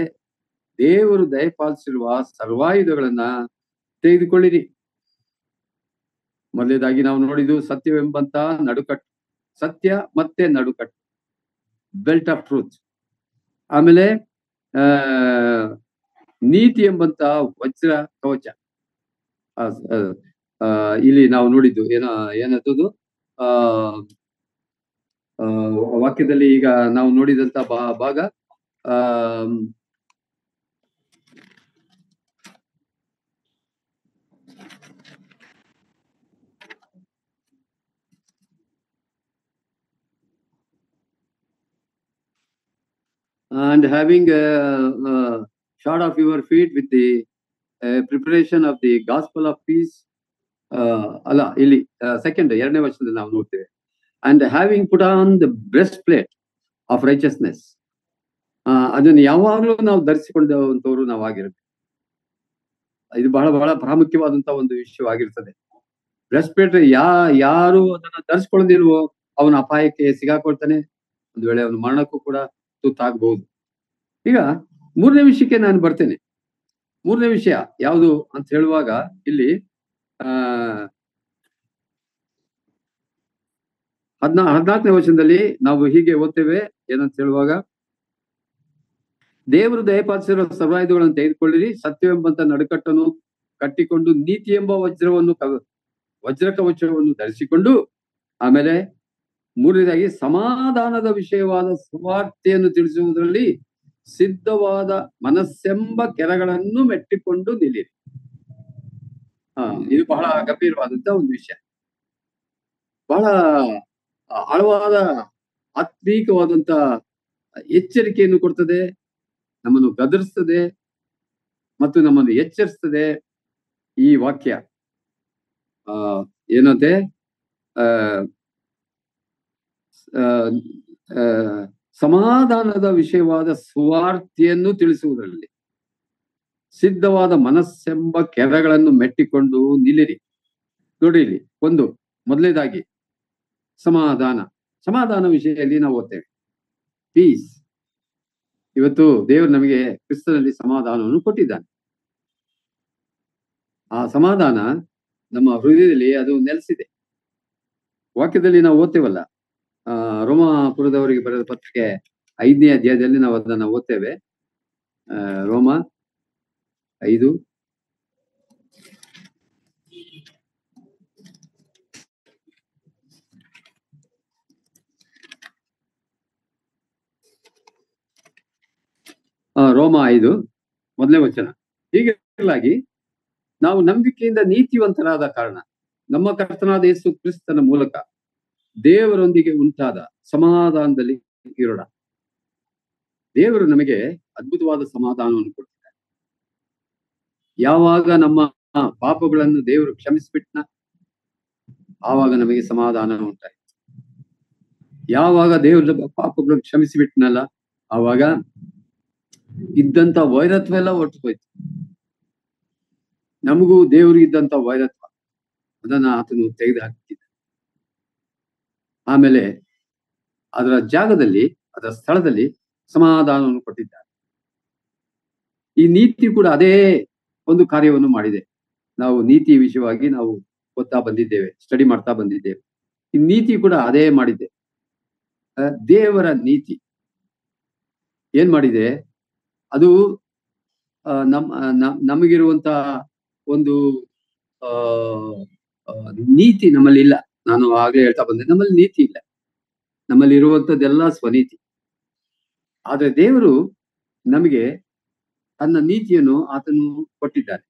ದೇವರು ದಯಪಾಲಿಸಿರುವ ಸರ್ವಾಯುಧಗಳನ್ನ ತೆಗೆದುಕೊಳ್ಳಿರಿ. ಮೊದಲನೇದಾಗಿ ನಾವು ನೋಡಿದ್ದು ಸತ್ಯವೆಂಬಂತ ನಡುಕಟ್ಟು, ಸತ್ಯ ಮತ್ತೆ ನಡುಕಟ್ಟು, ಬೆಲ್ಟ್ ಆಫ್ ಟ್ರೂತ್. ಆಮೇಲೆ ನೀತಿ ಎಂಬಂತ ವಜ್ರ ಕವಚ. ಇಲ್ಲಿ ನಾವು ನೋಡಿದ್ದು ಏನದು ವಾಕ್ಯದಲ್ಲಿ ಈಗ ನಾವು ನೋಡಿದಂತ ಭಾಗ and having shod of your feet with the preparation of the gospel of peace. ಅಲ್ಲ, ಇಲ್ಲಿ ಸೆಕೆಂಡ್ 2ನೇ ವರ್ಷದಲ್ಲಿ ನಾವು ನೋಡ್ತೇವೆ. and having put on the breastplate of righteousness. ಅದನ್ನು ಯಾವಾಗಲೂ ನಾವು ಧರಿಸಿಕೊಂಡಂತವರು ನಾವು ಆಗಿರ್ಬೇಕು. ಇದು ಬಹಳ ಬಹಳ ಪ್ರಾಮುಖ್ಯವಾದಂತ ಒಂದು ವಿಷಯವಾಗಿರ್ತದೆ. ಬ್ರೆಸ್ಟ್ಪ್ಲೇಟ್ ಯಾರು ಅದನ್ನ ಧರಿಸ್ಕೊಳ್ಳದಿಲ್ವೋ ಅವನ ಅಪಾಯಕ್ಕೆ ಸಿಗಾಕೊಳ್ತಾನೆ. ಒಂದು ವೇಳೆ ಅವನ ಮರಣಕ್ಕೂ ಕೂಡ ತುತ್ತಾಗಬಹುದು. ಈಗ 3ನೇ ವಿಷಯಕ್ಕೆ ನಾನು ಬರ್ತೇನೆ. 3ನೇ ವಿಷಯ ಯಾವುದು ಅಂತ ಹೇಳುವಾಗ ಇಲ್ಲಿ 14ನೇ ವಚನದಲ್ಲಿ ನಾವು ಹೀಗೆ ಓದ್ತೇವೆ. ಏನಂತ ಹೇಳುವಾಗ, ದೇವರು ದಯಪಾಲಿಸಿರುವ ಸರ್ವಾಯುಧಗಳನ್ನು ತೆಗೆದುಕೊಳ್ಳಿರಿ, ಸತ್ಯವೆಂಬಂತ ನಡುಕಟ್ಟನ್ನು ಕಟ್ಟಿಕೊಂಡು ನೀತಿ ಎಂಬ ವಜ್ರ ಕವಚವನ್ನು ಧರಿಸಿಕೊಂಡು, ಆಮೇಲೆ 3ನೇದಾಗಿ ಸಮಾಧಾನದ ವಿಷಯವಾದ ಸುವಾರ್ತೆಯನ್ನು ತಿಳಿಸುವುದರಲ್ಲಿ ಸಿದ್ಧವಾದ ಮನಸ್ಸೆಂಬ ಕೆರಗಳನ್ನು ಮೆಟ್ಟಿಕೊಂಡು ನಿಲ್ಲಿರಿ. ಇದು ಬಹಳ ಗಂಭೀರವಾದಂತ ಒಂದು ವಿಷಯ, ಬಹಳ ಆಳವಾದ ಆತ್ಮೀಕವಾದಂತ ಎಚ್ಚರಿಕೆಯನ್ನು ಕೊಡ್ತದೆ, ನಮ್ಮನ್ನು ಗದರಿಸ್ತದೆ ಮತ್ತು ನಮ್ಮನ್ನು ಎಚ್ಚರಿಸ್ತದೆ. ಈ ವಾಕ್ಯ ಏನಂತೆ ಸಮಾಧಾನದ ವಿಷಯವಾದ ಸುವಾರ್ತೆಯನ್ನು ತಿಳಿಸುವುದರಲ್ಲಿ ಸಿದ್ಧವಾದ ಮನಸ್ಸೆಂಬ ಕೆರಗಳನ್ನು ಮೆಟ್ಟಿಕೊಂಡು ನಿಲ್ಲಿರಿ. ನೋಡಿ, ಇಲ್ಲಿ ಮೊದಲನೇದಾಗಿ ಸಮಾಧಾನ ವಿಷಯದಲ್ಲಿ ನಾವು ಓದ್ತೇವೆ ಪೀಸ್. ಇವತ್ತು ದೇವರು ನಮಗೆ ಕ್ರಿಸ್ತನಲ್ಲಿ ಸಮಾಧಾನವನ್ನು ಕೊಟ್ಟಿದ್ದಾನೆ. ಆ ಸಮಾಧಾನ ನಮ್ಮ ಹೃದಯದಲ್ಲಿ ಅದು ನೆಲೆಸಿದೆ. ವಾಕ್ಯದಲ್ಲಿ ನಾವು ಓದ್ತೇವಲ್ಲ, ರೋಮಾಪುರದವರಿಗೆ ಬರೆದ ಪತ್ರಿಕೆ 5ನೇ ಅಧ್ಯಾಯದಲ್ಲಿ ನಾವು ಅದನ್ನ ಓದ್ತೇವೆ. ರೋಮ 5 ರೋಮ 5 ಮೊದಲನೇ ವಚನ. ಹೀಗಾಗಿ ನಾವು ನಂಬಿಕೆಯಿಂದ ನೀತಿವಂತರಾದ ಕಾರಣ ನಮ್ಮ ಕರ್ತನಾದ ಯೇಸು ಕ್ರಿಸ್ತನ ಮೂಲಕ ದೇವರೊಂದಿಗೆ ಉಂಟಾದ ಸಮಾಧಾನದಲ್ಲಿ ಇರೋಣ. ದೇವರು ನಮಗೆ ಅದ್ಭುತವಾದ ಸಮಾಧಾನವನ್ನು ಕೊಡ್ತಿದ್ದಾರೆ. ಯಾವಾಗ ನಮ್ಮ ಪಾಪಗಳನ್ನು ದೇವರು ಕ್ಷಮಿಸಿಬಿಟ್ನ, ಆವಾಗ ನಮಗೆ ಸಮಾಧಾನ ಉಂಟಾಯಿತು. ಯಾವಾಗ ದೇವರ ಪಾಪಗಳನ್ನು ಕ್ಷಮಿಸಿಬಿಟ್ನಲ್ಲ, ಆವಾಗ ಇದ್ದಂತ ವೈರತ್ವ ಎಲ್ಲ ಹೊರಟುಹೋಯ್ತು. ನಮಗೂ ದೇವರಿಗೆ ಇದ್ದಂತ ವೈರತ್ವ ಅದನ್ನ ಆತನು ತೆಗೆದು ಹಾಕಿದ್ದ. ಆಮೇಲೆ ಅದರ ಜಾಗದಲ್ಲಿ, ಅದರ ಸ್ಥಳದಲ್ಲಿ ಸಮಾಧಾನವನ್ನು ಕೊಟ್ಟಿದ್ದಾರೆ. ಈ ನೀತಿ ಕೂಡ ಅದೇ ಒಂದು ಕಾರ್ಯವನ್ನು ಮಾಡಿದೆ. ನಾವು ನೀತಿ ವಿಷಯವಾಗಿ ನಾವು ಓದ್ತಾ ಬಂದಿದ್ದೇವೆ, ಸ್ಟಡಿ ಮಾಡ್ತಾ ಬಂದಿದ್ದೇವೆ. ಈ ನೀತಿ ಕೂಡ ಅದೇ ಮಾಡಿದೆ. ದೇವರ ನೀತಿ ಏನ್ ಮಾಡಿದೆ? ಅದು ನಮಗಿರುವಂತ ಒಂದು ನೀತಿ ನಮ್ಮಲ್ಲಿ ಇಲ್ಲ. ನಾನು ಆಗ್ಲೇ ಹೇಳ್ತಾ ಬಂದೆ, ನಮ್ಮಲ್ಲಿ ನೀತಿ ಇಲ್ಲ. ನಮ್ಮಲ್ಲಿ ಇರುವಂತದ್ದೆಲ್ಲ ಸ್ವನೀತಿ. ಆದ್ರೆ ದೇವರು ನಮಗೆ ತನ್ನ ನೀತಿಯನ್ನು ಆತನು ಕೊಟ್ಟಿದ್ದಾನೆ.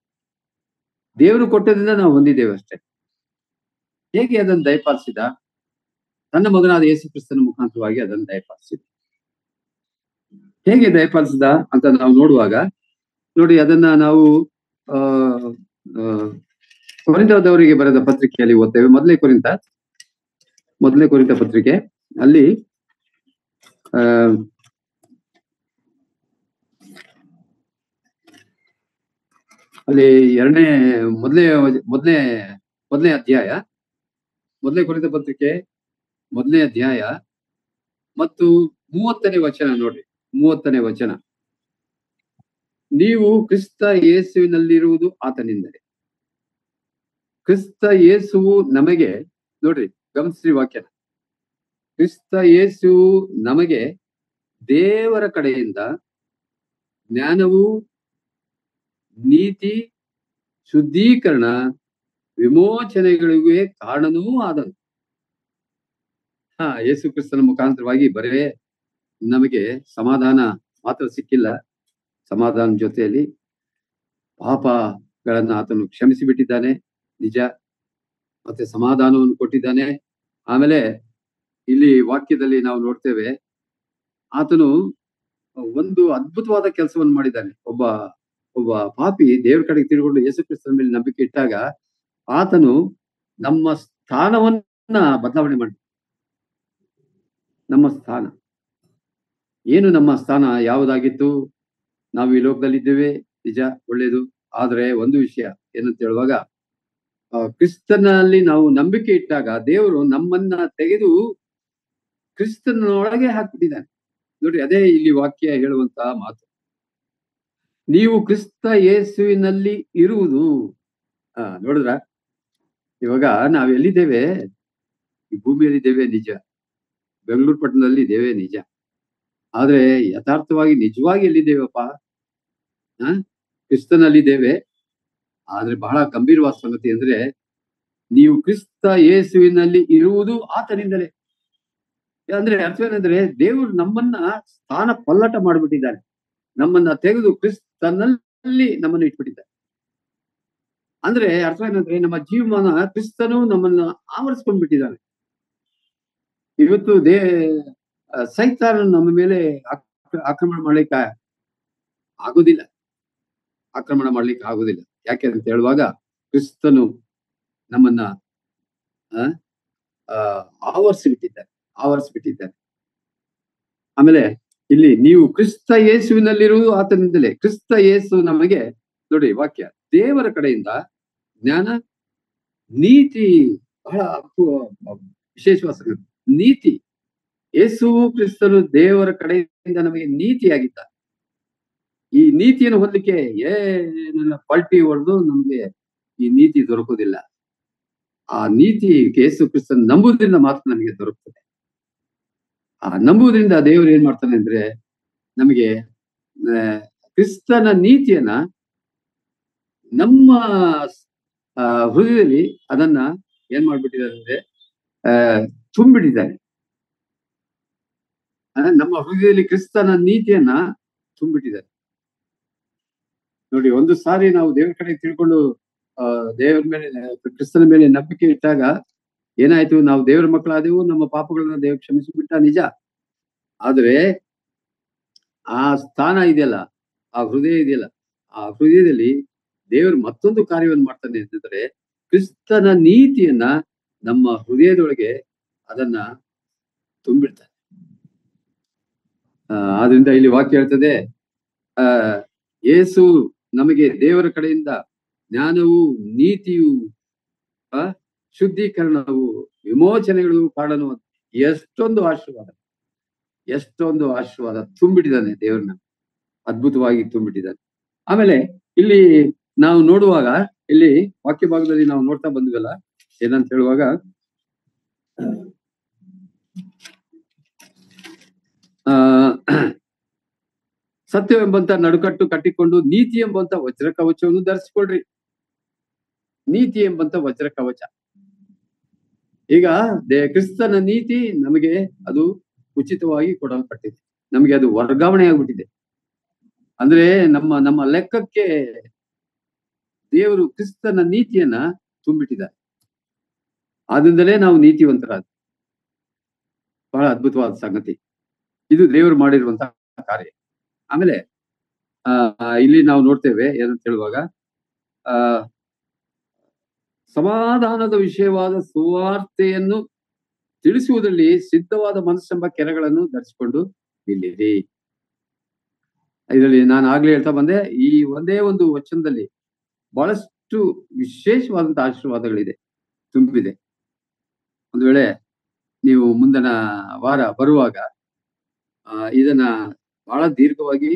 ದೇವರು ಕೊಟ್ಟದಿಂದ ನಾವು ಹೊಂದಿದ್ದೇವೆ ಅಷ್ಟೇ. ಹೇಗೆ ಅದನ್ನು ದಯಪಾಲಿಸಿದ? ತನ್ನ ಮಗನಾದ ಯೇಸು ಕ್ರಿಸ್ತನ ಮುಖಾಂತರವಾಗಿ ಅದನ್ನು ದಯಪಾಲಿಸಿದ. ಹೇಗೆ ದಯಪಾಲಿಸಿದ ಅಂತ ನಾವು ನೋಡುವಾಗ ನೋಡಿ, ಅದನ್ನ ನಾವು ಕೊರಿಂಥದವರಿಗೆ ಬರೆದ ಪತ್ರಿಕೆಯಲ್ಲಿ ಓದ್ತೇವೆ. ಮೊದಲನೇ ಕೊರಿಂಥ ಪತ್ರಿಕೆ ಅಲ್ಲಿ ಮೊದಲನೇ ಮೊದಲನೇ ಅಧ್ಯಾಯ, ಮೊದಲನೇ ಕೊರಿಂಥ ಪತ್ರಿಕೆ 1ನೇ ಅಧ್ಯಾಯ ಮತ್ತು 30ನೇ ವಚನ ನೋಡ್ರಿ. 30ನೇ ವಚನ, ನೀವು ಕ್ರಿಸ್ತ ಯೇಸುವಿನಲ್ಲಿರುವುದು ಆತನಿಂದಲೇ. ಕ್ರಿಸ್ತ ಯೇಸುವು ನಮಗೆ, ನೋಡ್ರಿ ಗಮನಿಸ್ರಿ ವಾಕ್ಯನ, ಕ್ರಿಸ್ತ ಯೇಸುವು ನಮಗೆ ದೇವರ ಕಡೆಯಿಂದ ಜ್ಞಾನವು, ನೀತಿ, ಶುದ್ಧೀಕರಣ, ವಿಮೋಚನೆಗಳಿಗೆ ಕಾರಣನೂ ಆದನು. ಯೇಸು ಕ್ರಿಸ್ತನ ಮುಖಾಂತರವಾಗಿ ಬರೇ ನಮಗೆ ಸಮಾಧಾನ ಮಾತ್ರ ಸಿಕ್ಕಿಲ್ಲ, ಸಮಾಧಾನ ಜೊತೆಯಲ್ಲಿ ಪಾಪಗಳನ್ನ ಆತನು ಕ್ಷಮಿಸಿ ಬಿಟ್ಟಿದ್ದಾನೆ, ನಿಜ, ಮತ್ತೆ ಸಮಾಧಾನವನ್ನು ಕೊಟ್ಟಿದ್ದಾನೆ. ಆಮೇಲೆ ಇಲ್ಲಿ ವಾಕ್ಯದಲ್ಲಿ ನಾವು ನೋಡ್ತೇವೆ, ಆತನು ಒಂದು ಅದ್ಭುತವಾದ ಕೆಲಸವನ್ನು ಮಾಡಿದ್ದಾನೆ. ಒಬ್ಬ ಪಾಪಿ ದೇವ್ರ ಕಡೆಗೆ ತಿರುಗಿಕೊಂಡು ಯೇಸು ಕ್ರಿಸ್ತನ ಮೇಲೆ ನಂಬಿಕೆ ಇಟ್ಟಾಗ ಆತನು ನಮ್ಮ ಸ್ಥಾನವನ್ನ ಬದಲಾವಣೆ ಮಾಡಿ, ನಮ್ಮ ಸ್ಥಾನ ಏನು, ನಮ್ಮ ಸ್ಥಾನ ಯಾವುದಾಗಿತ್ತು? ನಾವು ಈ ಲೋಕದಲ್ಲಿದ್ದೇವೆ, ನಿಜ, ಒಳ್ಳೇದು. ಆದ್ರೆ ಒಂದು ವಿಷಯ ಏನಂತ ಹೇಳುವಾಗ, ಕ್ರಿಸ್ತನಲ್ಲಿ ನಾವು ನಂಬಿಕೆ ಇಟ್ಟಾಗ ದೇವರು ನಮ್ಮನ್ನ ತೆಗೆದು ಕ್ರಿಸ್ತನೊಳಗೆ ಹಾಕ್ಬಿಟ್ಟಿದ್ದಾನೆ. ನೋಡ್ರಿ, ಅದೇ ಇಲ್ಲಿ ವಾಕ್ಯ ಹೇಳುವಂತಹ ಮಾತು. ನೀವು ಕ್ರಿಸ್ತ ಯೇಸುವಿನಲ್ಲಿ ಇರುವುದು. ನೋಡಿದ್ರ, ಇವಾಗ ನಾವ್ ಎಲ್ಲಿದ್ದೇವೆ? ಈ ಭೂಮಿಯಲ್ಲಿದ್ದೇವೆ, ನಿಜ. ಬೆಂಗಳೂರು ಪಟ್ಟಣದಲ್ಲಿ ಇದ್ದೇವೆ, ನಿಜ. ಆದ್ರೆ ಯಥಾರ್ಥವಾಗಿ ನಿಜವಾಗಿ ಎಲ್ಲಿದ್ದೇವಪ್ಪ? ಕ್ರಿಸ್ತನಲ್ಲಿದ್ದೇವೆ. ಆದ್ರೆ ಬಹಳ ಗಂಭೀರವಾದ ಸಂಗತಿ ಅಂದ್ರೆ, ನೀವು ಕ್ರಿಸ್ತ ಯೇಸುವಿನಲ್ಲಿ ಇರುವುದು ಆತನಿಂದಲೇ. ಅಂದ್ರೆ ಅರ್ಥವೇನೆಂದ್ರೆ, ದೇವರು ನಮ್ಮನ್ನ ಸ್ಥಾನ ಪಲ್ಲಟ ಮಾಡಿಬಿಟ್ಟಿದ್ದಾನೆ, ನಮ್ಮನ್ನ ತೆಗೆದು ಕ್ರಿಸ್ತನಲ್ಲಿ ನಮ್ಮನ್ನು ಇಟ್ಬಿಟ್ಟಿದ್ದಾರೆ. ಅಂದ್ರೆ ಅರ್ಥವೇನೆಂದ್ರೆ, ನಮ್ಮ ಜೀವಮಾನ ಕ್ರಿಸ್ತನು ನಮ್ಮನ್ನ ಆವರಿಸ್ಕೊಂಡ್ಬಿಟ್ಟಿದ್ದಾನೆ. ಇವತ್ತು ಸೈತಾನ ನಮ್ಮ ಮೇಲೆ ಆಕ್ರಮಣ ಮಾಡ್ಲಿಕ್ಕೆ ಆಗುದಿಲ್ಲ, ಆಕ್ರಮಣ ಮಾಡ್ಲಿಕ್ಕೆ ಆಗುದಿಲ್ಲ. ಯಾಕೆ ಅಂತ ಹೇಳುವಾಗ, ಕ್ರಿಸ್ತನು ನಮ್ಮನ್ನ ಆವರಿಸಿಬಿಟ್ಟಿದ್ದಾರೆ. ಆಮೇಲೆ ಇಲ್ಲಿ ನೀವು ಕ್ರಿಸ್ತ ಯೇಸುವಿನಲ್ಲಿರುವುದು ಆತನಿಂದಲೇ. ಕ್ರಿಸ್ತ ಯೇಸು ನಮಗೆ, ನೋಡಿ ವಾಕ್ಯ, ದೇವರ ಕಡೆಯಿಂದ ಜ್ಞಾನ, ನೀತಿ, ಬಹಳ ವಿಶೇಷವಾದ ಸಂಗತಿ, ನೀತಿ. ಯೇಸು ಕ್ರಿಸ್ತನು ದೇವರ ಕಡೆಯಿಂದ ನಮಗೆ ನೀತಿಯಾಗಿದ್ದ. ಈ ನೀತಿಯನ್ನು ಹೊಂದಲಿಕ್ಕೆ ಏನೆಲ್ಲ ಪಲ್ಟಿ ಹೊಡೆದು ನಮ್ಗೆ ಈ ನೀತಿ ದೊರಕುವುದಿಲ್ಲ. ಆ ನೀತಿ ಯೇಸು ಕ್ರಿಸ್ತನ ನಂಬುವುದರಿಂದ ಮಾತ್ರ ನಮಗೆ ದೊರಕುತ್ತದೆ. ಆ ನಂಬುವುದರಿಂದ ದೇವರು ಏನ್ ಮಾಡ್ತಾನೆ ಅಂದ್ರೆ, ನಮಗೆ ಕ್ರಿಸ್ತನ ನೀತಿಯನ್ನ ನಮ್ಮ ಹೃದಯದಲ್ಲಿ ಅದನ್ನ ಏನ್ ಮಾಡ್ಬಿಟ್ಟಿದ್ದಾರೆ ಅಂದ್ರೆ ತುಂಬಿಟ್ಟಿದ್ದಾನೆ. ನಮ್ಮ ಹೃದಯದಲ್ಲಿ ಕ್ರಿಸ್ತನ ನೀತಿಯನ್ನ ತುಂಬಿಟ್ಟಿದ್ದಾರೆ. ನೋಡಿ, ಒಂದು ಸಾರಿ ನಾವು ದೇವರ ಕಡೆ ತಿಳ್ಕೊಂಡು ದೇವರ ಮೇಲೆ, ಕ್ರಿಸ್ತನ ಮೇಲೆ ನಂಬಿಕೆ ಇಟ್ಟಾಗ ಏನಾಯ್ತು? ನಾವು ದೇವರ ಮಕ್ಕಳಾದೆವು, ನಮ್ಮ ಪಾಪಗಳನ್ನ ದೇವರು ಕ್ಷಮಿಸಿಬಿಟ್ಟ, ನಿಜ. ಆದ್ರೆ ಆ ಸ್ಥಾನ ಇದೆಯಲ್ಲ, ಆ ಹೃದಯ ಇದೆಯಲ್ಲ, ಆ ಹೃದಯದಲ್ಲಿ ದೇವರು ಮತ್ತೊಂದು ಕಾರ್ಯವನ್ನು ಮಾಡ್ತಾನೆ ಅಂತಂದ್ರೆ, ಕ್ರಿಸ್ತನ ನೀತಿಯನ್ನ ನಮ್ಮ ಹೃದಯದೊಳಗೆ ಅದನ್ನ ತುಂಬಿಡ್ತಾನೆ. ಆದ್ರಿಂದ ಇಲ್ಲಿ ವಾಕ್ಯ ಹೇಳ್ತದೆ, ಯೇಸು ನಮಗೆ ದೇವರ ಕಡೆಯಿಂದ ಜ್ಞಾನವು, ನೀತಿಯು, ಶುದ್ಧೀಕರಣವು, ವಿಮೋಚನೆಗಳು ಕಾರಣನು. ಎಷ್ಟೊಂದು ಆಶೀರ್ವಾದ ತುಂಬಿಟ್ಟಿದ್ದಾನೆ ದೇವ್ರನ್ನ, ಅದ್ಭುತವಾಗಿ ತುಂಬಿಟ್ಟಿದ್ದಾನೆ. ಆಮೇಲೆ ಇಲ್ಲಿ ನಾವು ನೋಡುವಾಗ, ಇಲ್ಲಿ ವಾಕ್ಯ ಭಾಗದಲ್ಲಿ ನಾವು ನೋಡ್ತಾ ಬಂದ್ವಲ್ಲ, ಏನಂತ ಹೇಳುವಾಗ, ಸತ್ಯವೆಂಬಂತ ನಡುಕಟ್ಟು ಕಟ್ಟಿಕೊಂಡು ನೀತಿ ಎಂಬಂತ ವಜ್ರ ಕವಚವನ್ನು ಧರಿಸಿಕೊಳ್ರಿ. ನೀತಿ ಎಂಬಂತ ವಜ್ರ ಕವಚ. ಈಗ ಕ್ರಿಸ್ತನ ನೀತಿ ನಮಗೆ ಅದು ಉಚಿತವಾಗಿ ಕೊಡಲ್ಪಟ್ಟಿದೆ, ನಮಗೆ ಅದು ವರ್ಗಾವಣೆ ಆಗ್ಬಿಟ್ಟಿದೆ. ಅಂದ್ರೆ ನಮ್ಮ ಲೆಕ್ಕಕ್ಕೆ ದೇವರು ಕ್ರಿಸ್ತನ ನೀತಿಯನ್ನ ತುಂಬಿಟ್ಟಿದ್ದಾರೆ. ಆದ್ರಿಂದಲೇ ನಾವು ನೀತಿವಂತರಾದ. ಬಹಳ ಅದ್ಭುತವಾದ ಸಂಗತಿ ಇದು, ದೇವರು ಮಾಡಿರುವಂತಹ ಕಾರ್ಯ. ಆಮೇಲೆ ಇಲ್ಲಿ ನಾವು ನೋಡ್ತೇವೆ ಏನಂತ ಹೇಳುವಾಗ, ಸಮಾಧಾನದ ವಿಷಯವಾದ ಸುವಾರ್ತೆಯನ್ನು ತಿಳಿಸುವುದರಲ್ಲಿ ಸಿದ್ಧವಾದ ಮನಸ್ಸೆಂಬ ಕೆರೆಗಳನ್ನು ಧರಿಸಿಕೊಂಡು ನಿಲ್ಲಿರಿ. ಇದರಲ್ಲಿ ನಾನು ಆಗ್ಲೇ ಹೇಳ್ತಾ ಬಂದೆ, ಈ ಒಂದೇ ಒಂದು ವಚನದಲ್ಲಿ ಬಹಳಷ್ಟು ವಿಶೇಷವಾದಂತಹ ಆಶೀರ್ವಾದಗಳಿದೆ. ತುಂಬಿದೆ. ಒಂದು ವೇಳೆ ನೀವು ಮುಂದಿನ ವಾರ ಬರುವಾಗ ಇದನ್ನ ಬಹಳ ದೀರ್ಘವಾಗಿ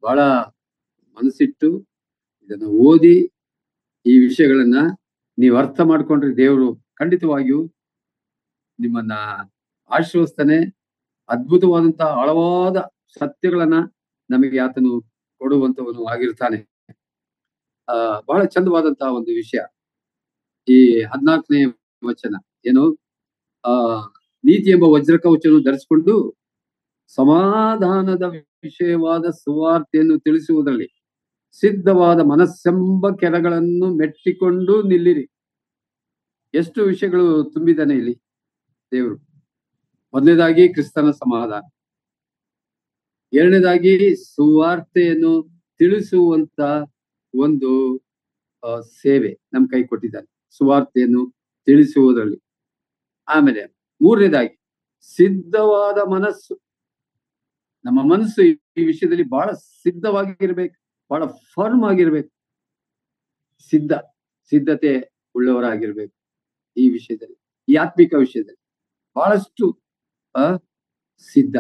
ಬಹಳ ಮನಸ್ಸಿಟ್ಟು ಇದನ್ನ ಓದಿ ಈ ವಿಷಯಗಳನ್ನ ನೀವು ಅರ್ಥ ಮಾಡ್ಕೊಂಡ್ರೆ ದೇವರು ಖಂಡಿತವಾಗಿಯೂ ನಿಮ್ಮನ್ನ ಆಶೀರ್ವದಿಸ್ತಾನೆ. ಅದ್ಭುತವಾದಂತಹ ಆಳವಾದ ಸತ್ಯಗಳನ್ನ ನಮಗೆ ಆತನು ಕೊಡುವಂತವನು ಆಗಿರ್ತಾನೆ. ಬಹಳ ಚಂದವಾದಂತಹ ಒಂದು ವಿಷಯ ಈ 14ನೇ ವಚನ ಏನು, ನೀತಿ ಎಂಬ ವಜ್ರಕವಚವನ್ನು ಧರಿಸಿಕೊಂಡು ಸಮಾಧಾನದ ವಿಷಯವಾದ ಸುವಾರ್ತೆಯನ್ನು ತಿಳಿಸುವುದರಲ್ಲಿ ಸಿದ್ಧವಾದ ಮನಸ್ಸೆಂಬ ಕೆರಗಳನ್ನು ಮೆಟ್ಟಿಕೊಂಡು ನಿಲ್ಲಿರಿ. ಎಷ್ಟು ವಿಷಯಗಳು ತುಂಬಿದ್ದಾನೆ ಇಲ್ಲಿ ದೇವರು. ಮೊದಲನೇದಾಗಿ ಕ್ರಿಸ್ತನ ಸಮಾಧಾನ, ಎರಡನೇದಾಗಿ ಸುವಾರ್ತೆಯನ್ನು ತಿಳಿಸುವಂತ ಒಂದು ಸೇವೆ ನಮ್ಮ ಕೈ ಕೊಟ್ಟಿದ್ದಾನೆ, ಸುವಾರ್ತೆಯನ್ನು ತಿಳಿಸುವುದರಲ್ಲಿ. ಆಮೇಲೆ ಮೂರನೇದಾಗಿ ಸಿದ್ಧವಾದ ಮನಸ್ಸು. ನಮ್ಮ ಮನಸ್ಸು ಈ ವಿಷಯದಲ್ಲಿ ಬಹಳ ಸಿದ್ಧವಾಗಿರ್ಬೇಕು, ಬಹಳ ಫರ್ಮ್ ಆಗಿರ್ಬೇಕು, ಸಿದ್ಧತೆ ಉಳ್ಳವರಾಗಿರ್ಬೇಕು. ಈ ವಿಷಯದಲ್ಲಿ, ಈ ಆತ್ಮಿಕ ವಿಷಯದಲ್ಲಿ ಬಹಳಷ್ಟು ಸಿದ್ಧ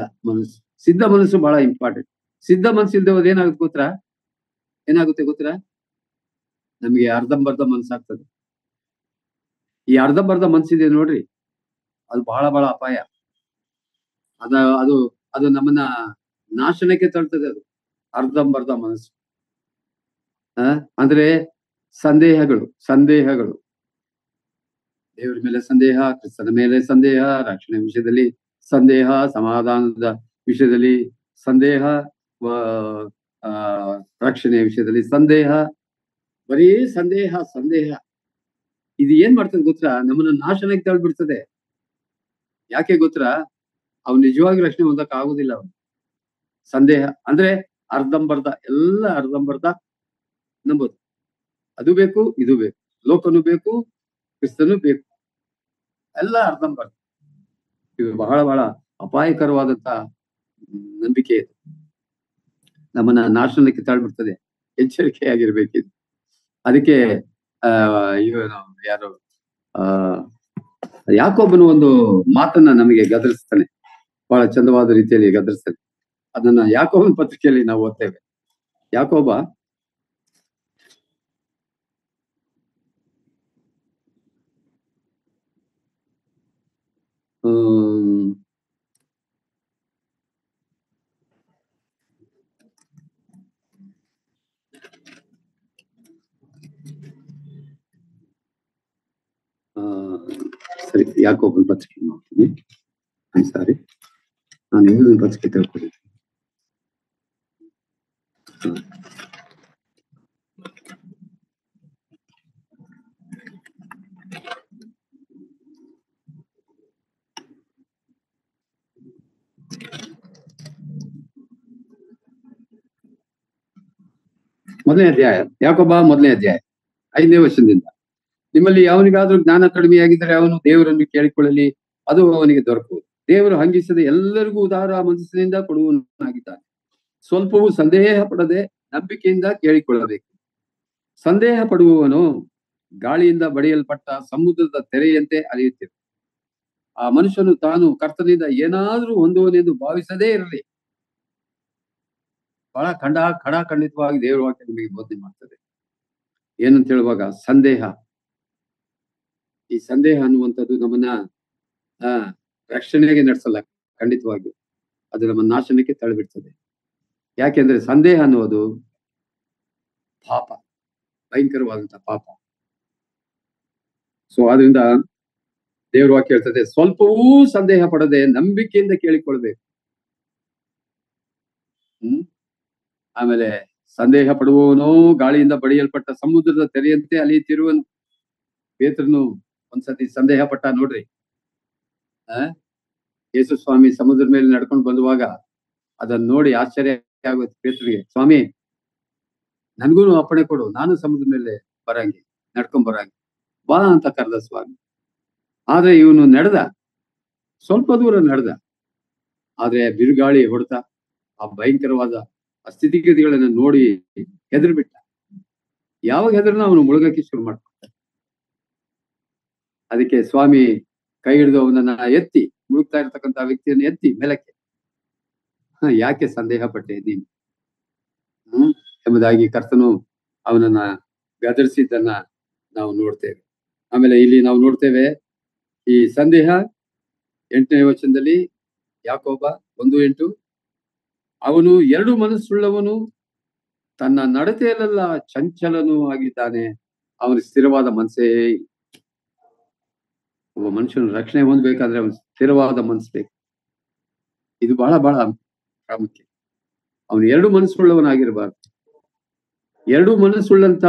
ಮನಸ್ಸು ಬಹಳ ಇಂಪಾರ್ಟೆಂಟ್. ಸಿದ್ಧ ಮನಸ್ಸು ಇಲ್ದವ್ರು ಏನಾಗುತ್ತೆ ಗೊತ್ತಾ? ನಮಗೆ ಅರ್ಧಂಬರ್ಧ ಮನಸ್ಸಾಗ್ತದೆ. ಈ ಅರ್ಧಂಬರ್ಧ ಮನಸ್ಸಿದೆ ನೋಡ್ರಿ, ಅದು ಬಹಳ ಬಹಳ ಅಪಾಯ. ಅದು ನಮ್ಮನ್ನ ನಾಶನಕ್ಕೆ ತಳ್ತದೆ. ಅದು ಅರ್ಧಂಬರ್ಧ ಮನಸ್ಸು. ಅಂದ್ರೆ ಸಂದೇಹಗಳು ದೇವರ ಮೇಲೆ ಸಂದೇಹ, ಕ್ರಿಸ್ತನ ಮೇಲೆ ಸಂದೇಹ, ರಕ್ಷಣೆ ವಿಷಯದಲ್ಲಿ ಸಂದೇಹ, ಸಮಾಧಾನದ ವಿಷಯದಲ್ಲಿ ಸಂದೇಹ, ರಕ್ಷಣೆಯ ವಿಷಯದಲ್ಲಿ ಸಂದೇಹ, ಬರೀ ಸಂದೇಹ. ಇದು ಏನ್ ಮಾಡ್ತದೆ ಗೊತ್ತಾ? ನಮ್ಮನ್ನ ನಾಶನಕ್ಕೆ ತಳ್ಬಿಡ್ತದೆ. ಯಾಕೆ ಗೊತ್ತಾ? ಅವ್ನು ನಿಜವಾಗಿ ರಕ್ಷಣೆ ಹೊಂದಕ್ ಆಗುದಿಲ್ಲ. ಅವನು ಸಂದೇಹ ಅಂದ್ರೆ ಅರ್ಧಂಬರ್ಧ, ಎಲ್ಲ ಅರ್ಧಂಬರ್ಧ ನಂಬೋದು. ಅದು ಬೇಕು, ಇದು ಬೇಕು, ಲೋಕನು ಬೇಕು, ಕ್ರಿಸ್ತನು ಬೇಕು, ಎಲ್ಲ ಅರ್ಧಂಬರ್ಧ. ಇದು ಬಹಳ ಬಹಳ ಅಪಾಯಕರವಾದಂತ ನಂಬಿಕೆ ಇದು. ನಮ್ಮನ್ನ ನಾಶನಕ್ಕೆ ತಳ್ಬಿಡ್ತದೆ. ಎಚ್ಚರಿಕೆಯಾಗಿರ್ಬೇಕಿದು. ಅದಕ್ಕೆ ಇವನು ಯಾರು ಯಾಕೋಬನು ಒಂದು ಮಾತನ್ನ ನಮಗೆ ಗದರಿಸ್ತಾನೆ, ಬಹಳ ಚಂದವಾದ ರೀತಿಯಲ್ಲಿ ಗದರಿಸ್ತಾನೆ. ಅದನ್ನ ಯಾಕೋಬನ ಪತ್ರಿಕೆಯಲ್ಲಿ ನಾವು ಓದ್ತೇವೆ. ಯಾಕೋಬ ಸರಿ, ಯಾಕೋಬನ ಪತ್ರಿಕೆ ನೋಡ್ತೀನಿ. ಸಾರಿ, ನಾನು ಇನ್ನೊಂದು ಪತ್ರಿಕೆ ತಿಳ್ಕೊಂಡಿದ್ದೀನಿ. ಮೊದಲನೇ ಅಧ್ಯಾಯ, ಯಾಕೋಬ ಮೊದಲನೇ ಅಧ್ಯಾಯ 5ನೇ ವಚನದಿಂದ. ನಿಮ್ಮಲ್ಲಿ ಯಾವನಿಗಾದ್ರೂ ಜ್ಞಾನ ಕಡಿಮೆಯಾಗಿದ್ದರೆ ಅವನು ದೇವರನ್ನು ಕೇಳಿಕೊಳ್ಳಲಿ, ಅದು ಅವನಿಗೆ ದೊರಕುವುದು. ದೇವರು ಹಂಗಿಸದೆ ಎಲ್ಲರಿಗೂ ಉದಾರ ಮನಸ್ಸಿನಿಂದ ಕೊಡುವನಾಗಿದ್ದಾನೆ. ಸ್ವಲ್ಪವೂ ಸಂದೇಹ ಪಡದೆ ನಂಬಿಕೆಯಿಂದ ಕೇಳಿಕೊಳ್ಳಬೇಕು. ಸಂದೇಹ ಪಡುವವನು ಗಾಳಿಯಿಂದ ಬಡಿಯಲ್ಪಟ್ಟ ಸಮುದ್ರದ ತೆರೆಯಂತೆ ಅಲೆಯುತ್ತಿರು. ಆ ಮನುಷ್ಯನು ತಾನು ಕರ್ತನಿಂದ ಏನಾದ್ರೂ ಹೊಂದುವನೆಂದು ಭಾವಿಸದೇ ಇರಲಿ. ಬಹಳ ಖಂಡಿತವಾಗಿ ದೇವರ ವಾಕ್ಯ ನಿಮಗೆ ಬೋಧನೆ ಮಾಡ್ತದೆ. ಏನಂತ ಹೇಳುವಾಗ ಸಂದೇಹ, ಈ ಸಂದೇಹ ಅನ್ನುವಂಥದ್ದು ನಮ್ಮನ್ನ ರಕ್ಷಣೆಗೆ ನಡೆಸಲ್ಲ. ಖಂಡಿತವಾಗಿಯೂ ಅದು ನಮ್ಮ ನಾಶನಕ್ಕೆ ತಳ್ಳಿಬಿಡ್ತದೆ. ಯಾಕೆಂದ್ರೆ ಸಂದೇಹ ಅನ್ನುವುದು ಪಾಪ, ಭಯಂಕರವಾದಂತ ಪಾಪ. ಸೊ ಆದ್ರಿಂದ ದೇವರ ವಾಕ್ಯ ಹೇಳ್ತದೆ, ಸ್ವಲ್ಪವೂ ಸಂದೇಹ ಪಡದೆ ನಂಬಿಕೆಯಿಂದ ಕೇಳಿಕೊಳ್ಬೇಕು. ಆಮೇಲೆ ಸಂದೇಹ ಪಡುವವನು ಗಾಳಿಯಿಂದ ಬಡಿಯಲ್ಪಟ್ಟ ಸಮುದ್ರದ ತೆರೆಯಂತೆ ಅಲಿಯುತ್ತಿರುವನು. ಪೇತ್ರನು ಒಂದ್ಸತಿ ಸಂದೇಹ ಪಟ್ಟ ನೋಡ್ರಿ. ಯೇಸು ಸ್ವಾಮಿ ಸಮುದ್ರದ ಮೇಲೆ ನಡ್ಕೊಂಡು ಬಂದುವಾಗ ಅದನ್ನ ನೋಡಿ ಆಶ್ಚರ್ಯ ಆಗುತ್ತೆ ಪೇತ್ರನಿಗೆ. ಸ್ವಾಮಿ, ನನ್ಗೂ ಅಪ್ಪಣೆ ಕೊಡು, ನಾನು ಸಮುದ್ರದ ಮೇಲೆ ನಡ್ಕೊಂಡ್ ಬರಂಗೆ ಬಾ ಅಂತ ಕರೆದ ಸ್ವಾಮಿ. ಆದ್ರೆ ಇವನು ಸ್ವಲ್ಪ ದೂರ ನಡೆದ. ಆದ್ರೆ ಬಿರುಗಾಳಿ ಹೊಡೆತ, ಆ ಭಯಂಕರವಾದ ಸ್ಥಿತಿಗತಿಗಳನ್ನ ನೋಡಿ ಹೆದರ್ಬಿಟ್ಟ. ಯಾವಾಗ ಹೆದರ್ನ ಅವನು ಮುಳುಗಕ್ಕೆ ಶುರು ಮಾಡ್ಕೊಂಡ. ಅದಕ್ಕೆ ಸ್ವಾಮಿ ಕೈ ಹಿಡಿದು ಅವನನ್ನ ಎತ್ತಿ, ಮುಳುಗ್ತಾ ಇರತಕ್ಕಂತ ವ್ಯಕ್ತಿಯನ್ನು ಎತ್ತಿ ಮೇಲಕ್ಕೆ, ಯಾಕೆ ಸಂದೇಹ ಪಟ್ಟೆ ನೀನು ಎಂಬುದಾಗಿ ಕರ್ತನು ಅವನನ್ನ ಗದರಿಸಿದ್ದನ್ನ ನಾವು ನೋಡ್ತೇವೆ. ಆಮೇಲೆ ಇಲ್ಲಿ ನಾವು ನೋಡ್ತೇವೆ ಈ ಸಂದೇಹ 8ನೇ ವಚನದಲ್ಲಿ, ಯಾಕೋಬ 1:8, ಅವನು 2 ಮನಸ್ಸುಳ್ಳವನು, ತನ್ನ ನಡತೆಯಲ್ಲೆಲ್ಲ ಚಂಚಲನೂ ಆಗಿದ್ದಾನೆ, ಅವನು ಸ್ಥಿರವಾದ ಮನಸ್ಸೇ. ಒಬ್ಬ ಮನುಷ್ಯನ ರಕ್ಷಣೆ ಹೊಂದಬೇಕಾದ್ರೆ ಅವನು ಸ್ಥಿರವಾದ ಮನಸ್ಸು ಬೇಕು. ಇದು ಬಹಳ ಬಹಳ ಪ್ರಾಮುಖ್ಯ. ಅವನು 2 ಮನಸ್ಸುಳ್ಳವನಾಗಿರಬಾರ್ದು. 2 ಮನಸ್ಸುಳ್ಳಂತ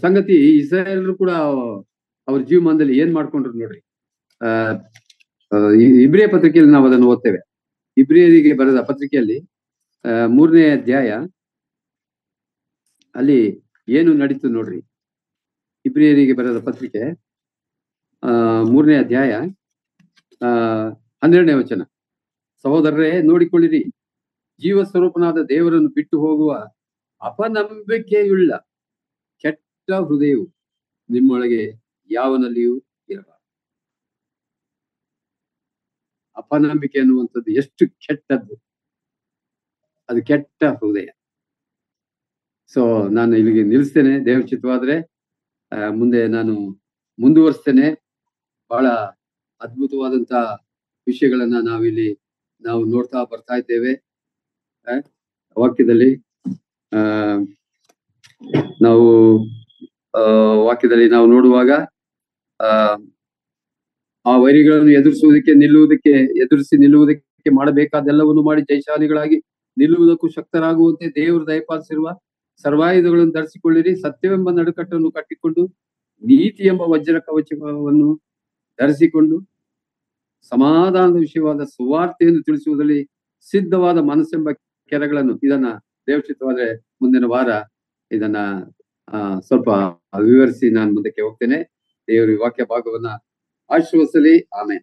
ಸಂಗತಿ ಇಸ್ರಾಯೇಲರು ಕೂಡ ಅವ್ರ ಜೀವಮಾನದಲ್ಲಿ ಏನ್ ಮಾಡ್ಕೊಂಡ್ರು ನೋಡ್ರಿ. ಇಬ್ರಿಯ ಪತ್ರಿಕೆಯಲ್ಲಿ ನಾವು ಅದನ್ನು ಓದ್ತೇವೆ. ಇಬ್ರಿಯರಿಗೆ ಬರೆದ ಪತ್ರಿಕೆಯಲ್ಲಿ 3ನೇ ಅಧ್ಯಾಯ ಅಲ್ಲಿ ಏನು ನಡೀತು ನೋಡ್ರಿ. ಇಬ್ರಿಯರಿಗೆ ಬರೆದ ಪತ್ರಿಕೆ 3ನೇ ಅಧ್ಯಾಯ 12ನೇ ವಚನ, ಸಹೋದರರೇ ನೋಡಿಕೊಳ್ಳಿರಿ, ಜೀವ ಸ್ವರೂಪನಾದ ದೇವರನ್ನು ಬಿಟ್ಟು ಹೋಗುವ ಅಪನಂಬಿಕೆಯುಳ್ಳ ಕೆಟ್ಟ ಹೃದಯವು ನಿಮ್ಮೊಳಗೆ ಯಾವನಲ್ಲಿಯೂ ಇರಬಾರದು. ಅಪನಂಬಿಕೆ ಅನ್ನುವಂಥದ್ದು ಎಷ್ಟು ಕೆಟ್ಟದ್ದು, ಅದು ಕೆಟ್ಟ ಹೃದಯ. ಸೊ ನಾನು ಇಲ್ಲಿಗೆ ನಿಲ್ಲಿಸ್ತೇನೆ. ದೇವಚಿತ್ತವಾದ್ರೆ ಮುಂದೆ ನಾನು ಮುಂದುವರಿಸ್ತೇನೆ. ಬಹಳ ಅದ್ಭುತವಾದಂತ ವಿಷಯಗಳನ್ನ ನಾವು ನೋಡ್ತಾ ಬರ್ತಾ ಇದ್ದೇವೆ. ವಾಕ್ಯದಲ್ಲಿ ನಾವು ನೋಡುವಾಗ ಆ ವೈರಿಗಳನ್ನು ಎದುರಿಸಿ ನಿಲ್ಲುವುದಕ್ಕೆ ಮಾಡಬೇಕಾದೆಲ್ಲವನ್ನು ಮಾಡಿ ಜಯಶಾಲಿಗಳಾಗಿ ನಿಲ್ಲುವುದಕ್ಕೂ ಶಕ್ತರಾಗುವಂತೆ ದೇವರು ದಯಪಾಲಿಸಿರುವ ಸರ್ವಾಯುಧಗಳನ್ನು ಧರಿಸಿಕೊಳ್ಳಿರಿ. ಸತ್ಯವೆಂಬ ನಡುಕಟ್ಟನ್ನು ಕಟ್ಟಿಕೊಂಡು ನೀತಿ ಎಂಬ ವಜ್ರ ಕವಚವನ್ನು ಧರಿಸಿಕೊಂಡು ಸಮಾಧಾನದ ವಿಷಯವಾದ ಸುವಾರ್ತೆಯನ್ನು ತಿಳಿಸುವುದರಲ್ಲಿ ಸಿದ್ಧವಾದ ಮನಸ್ಸೆಂಬ ಕೆರಗಳನ್ನು, ಇದನ್ನ ದೇವಚಿತ್ತವಾದ್ರೆ ಮುಂದಿನ ವಾರ ಇದನ್ನ ಸ್ವಲ್ಪ ವಿವರಿಸಿ ನಾನು ಮುಂದಕ್ಕೆ ಹೋಗ್ತೇನೆ. ದೇವರು ಈ ವಾಕ್ಯ ಭಾಗವನ್ನ ಆಶೀರ್ವದಿಸಲಿ. ಆಮೇಲೆ